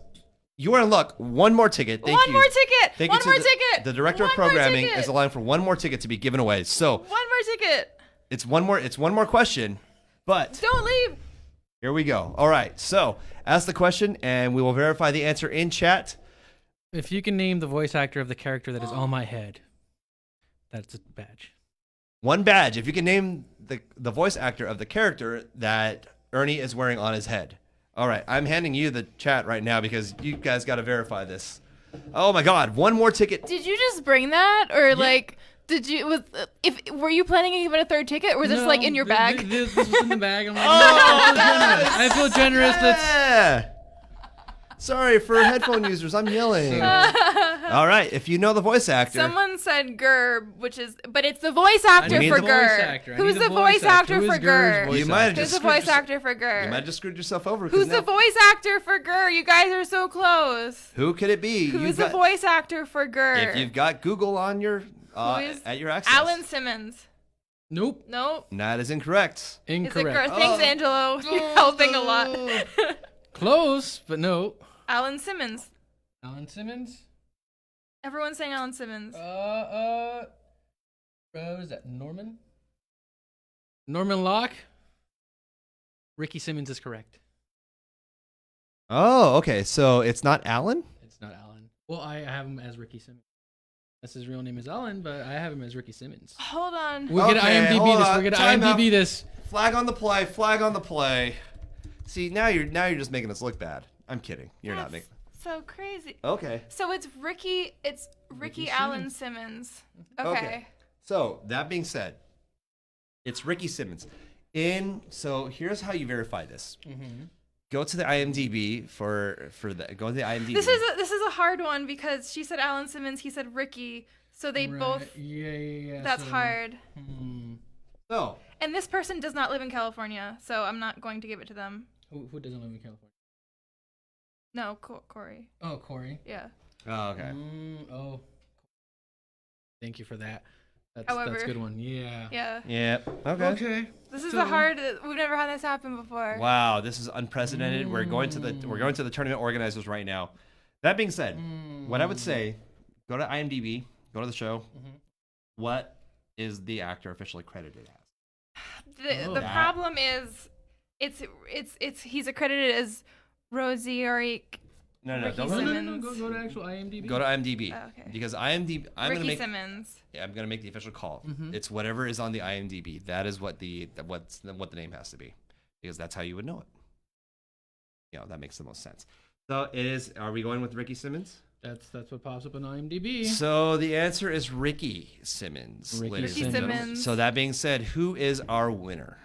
you are in luck. One more ticket. Thank One you. more ticket. Thank One you to more the, ticket. The director of One more programming ticket. is allowing for one more ticket to be given away. So One more ticket. it's one more question, but Don't leave. here we go. All right. So ask the question, and we will verify the answer in chat. If you can name the voice actor of the character that is on my head, that's a badge. One badge. If you can name the voice actor of the character that Ernie is wearing on his head. All right. I'm handing you the chat right now because you guys got to verify this. Oh my God. One more ticket. Did you just bring that, or like, did you were you planning on giving a third ticket, or was this like in your bag? This was in the bag. I'm like, Oh, I feel generous. Yeah. Sorry for headphone users. I'm yelling. All right. If you know the voice actor. Someone said Gerb, but it's the voice actor need for the voice Gerb. actor. I Who's need the voice actor Who for is Ger's Gerb? voice You might have actor? Who's just the voice screwed actor for You might Gerb? have just screwed yourself over. 'cause Who's the now- voice actor for Gerb? You guys are so close. Who could it be? Who's the voice actor for Gerb? If you've got Google on your Who is at your access. Alan Simmons. Nope. Nope. That is incorrect. Is it Incorrect. Gerb? Thanks, Angelo. You're helping a lot. Close, but no. Alan Simmons. Alan Simmons. Everyone's saying Alan Simmons. What is that? Norman? Norman Locke? Ricky Simmons is correct. Oh, okay. So it's not Alan? It's not Alan. Well, I have him as Ricky Simmons. That's his real name is Alan, but I have him as Ricky Simmons. Hold on. We're gonna Okay, IMDb hold this. on. We're gonna Time out. IMDb this. Flag on the play. Flag on the play. See, now you're just making us look bad. I'm kidding. You're not making. So crazy. Okay. So it's Ricky Ricky Allen Simmons. Okay. Okay. So that being said, it's Ricky Simmons. So here's how you verify this. Go to the IMDb for the go to the IMDb. This is a hard one because she said Alan Simmons, he said Ricky, so they both. Yeah. That's so, hard. So, And this person does not live in California, so I'm not going to give it to them. Who doesn't live in California? No, Corey. Oh, Corey. Yeah. oh, okay. Oh. Thank you for that. That's However- a good one. Yeah. Yeah. Yeah. Okay. Okay. This is So- a hard. We've never had this happen before. Wow, this is unprecedented. We're going to the tournament organizers right now. That being said, what I would say, go to IMDb, go to the show. What is the actor officially credited as? The problem is, it's he's accredited as Rosie Oric. No, Ricky don't Simmons. Go to actual IMDb. go to IMDb Oh, okay. because IMDb. I'm Ricky gonna make. Simmons. Yeah, I'm gonna make the official call. It's whatever is on the IMDb. That is what the name has to be, because that's how you would know it. You know, that makes the most sense. So it is. Are we going with Ricky Simmons? That's what pops up on IMDb. So the answer is Ricky Simmons. Ricky ladies and Ricky gentlemen. Simmons. So that being said, who is our winner?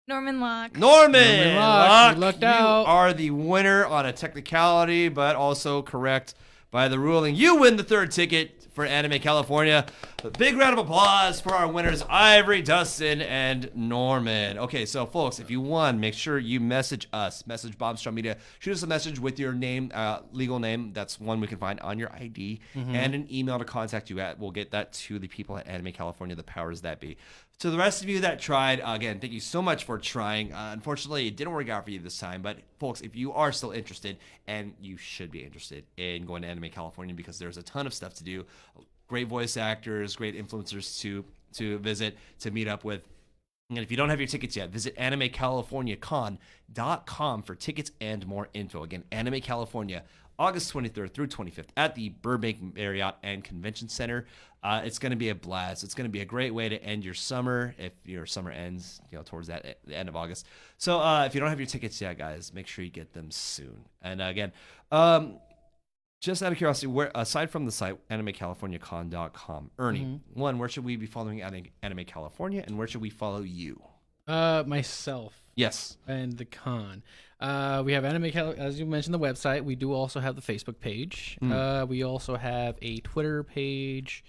Norman Locke. Norman Locke, Locke, you lucked you out. are the winner on a technicality, but also correct by the ruling. You win the third ticket for Anime California. A big round of applause for our winners, Ivory, Dustin, and Norman. Okay, so folks, if you won, make sure you message us. Message Bombshell Media. Shoot us a message with your name, legal name. That's one we can find on your ID, and an email to contact you at. We'll get that to the people at Anime California, the powers that be. To the rest of you that tried, again, thank you so much for trying. Unfortunately, it didn't work out for you this time, but folks, if you are still interested, and you should be interested in going to Anime California because there's a ton of stuff to do, great voice actors, great influencers to visit, to meet up with. And if you don't have your tickets yet, visit animecaliforniacon.com for tickets and more info. Again, Anime California, August 23rd through 25th at the Burbank Marriott and Convention Center. It's going to be a blast. It's going to be a great way to end your summer if your summer ends, towards the end of August. So if you don't have your tickets yet, guys, make sure you get them soon. And again, just out of curiosity, where aside from the site animecaliforniacon.com, Ernie, one, where should we be following Anime California, and where should we follow you? Myself. Yes. And the con. We have as you mentioned, the website. We do also have the Facebook page. We also have a Twitter page,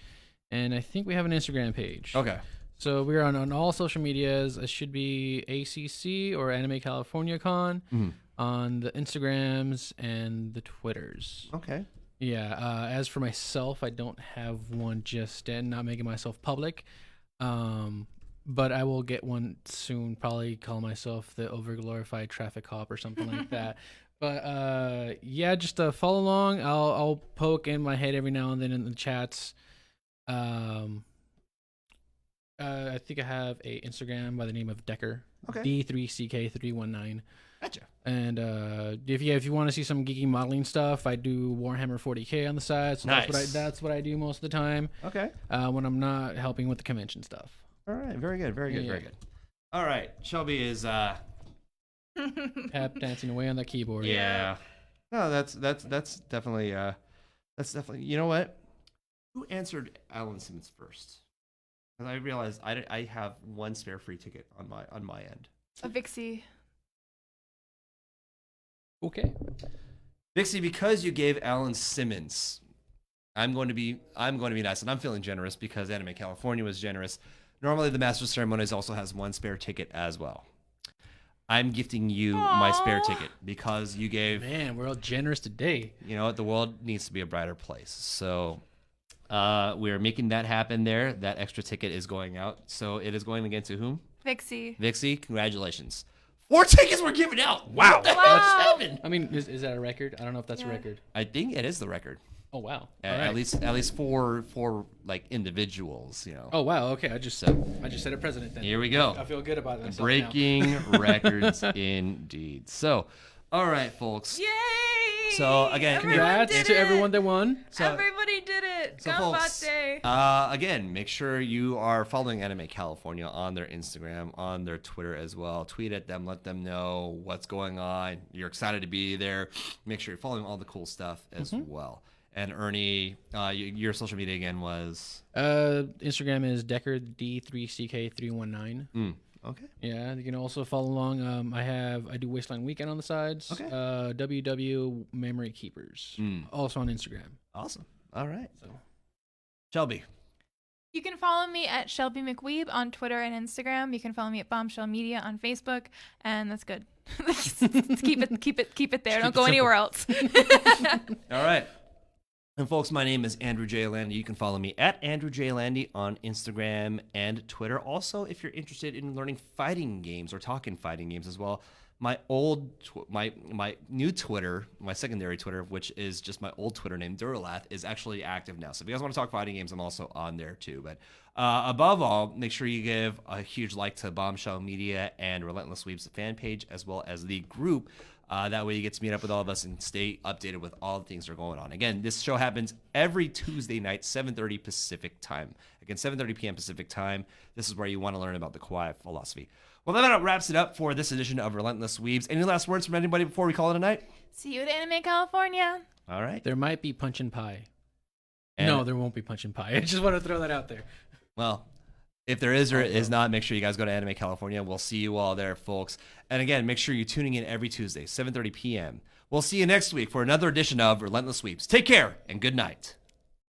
and I think we have an Instagram page. Okay. So we're on all social medias. It should be ACC or Anime California Con on the Instagrams and the Twitters. Okay. Yeah. As for myself, I don't have one just yet. Not making myself public. But I will get one soon. Probably call myself the overglorified traffic cop or something like that. But yeah, just follow along. I'll poke in my head every now and then in the chats. I think I have a Instagram by the name of Decker. Okay. D3CK319. Gotcha. And if you want to see some geeky modeling stuff, I do Warhammer 40K on the side. So Nice. that's what I do most of the time. Okay. When I'm not helping with the convention stuff. All right. Very good. Very good. Yeah. Very good. All right. Shelby is Tap dancing away on the keyboard. yeah. No, that's definitely you know what? Who answered Alan Simmons first? Because I realized I have one spare free ticket on my end. A Vixie. Okay. Vixie, because you gave Alan Simmons, I'm going to be nice, and I'm feeling generous because Anime California was generous. Normally, the Master Ceremonies also has one spare ticket as well. I'm gifting you my spare ticket because you gave. Man, we're all generous today. You know what? The world needs to be a brighter place. So we are making that happen there. That extra ticket is going out. So it is going again to whom? Vixie. Vixie, congratulations. 4 tickets were given out. Wow. What the hell just happened? I mean, is that a record? I don't know if that's a record. I think it is the record. Oh wow! At least four like individuals, Oh wow! Okay, I just said a president. Then Here we go. I feel good about it. Breaking records indeed. So, all right, folks. Yay! So again, Everyone Congrats did to it! everyone that won. Everybody did it. So folks, Gambate. again, make sure you are following Anime California on their Instagram, on their Twitter as well. Tweet at them, let them know what's going on. You're excited to be there. Make sure you're following all the cool stuff as well. And Ernie, your social media again was? Instagram is Decker D3CK319. Okay. Yeah, you can also follow along. I do Wasteland Weekend on the sides. Okay. WW Memory Keepers. Also on Instagram. Awesome. All right. So Shelby, You can follow me at Shelby McWeeb on Twitter and Instagram. You can follow me at Bombshell Media on Facebook, and that's good. keep it there. Don't go anywhere else. All right. And folks, my name is Andrew J. Landy. You can follow me at Andrew J. Landy on Instagram and Twitter. Also, if you're interested in learning fighting games or talking fighting games as well, my new Twitter, my secondary Twitter, which is just my old Twitter name, Duralath, is actually active now. So if you guys want to talk fighting games, I'm also on there too. But above all, make sure you give a huge like to Bombshell Media and Relentless Sweeps fan page, as well as the group. That way you get to meet up with all of us and stay updated with all the things that are going on. Again, this show happens every Tuesday night, 7:30 Pacific time. Again, 7:30 p.m. Pacific time. This is where you want to learn about the Kawaii philosophy. Well, that about wraps it up for this edition of Relentless Weebs. Any last words from anybody before we call it a night? See you at Anime California. All right. There might be punch and pie. And no, there won't be punch and pie. I just want to throw that out there. Well, if there is or is not, make sure you guys go to Anime California. We'll see you all there, folks. And again, make sure you're tuning in every Tuesday, 7:30 p.m. We'll see you next week for another edition of Relentless Sweeps. Take care and good night.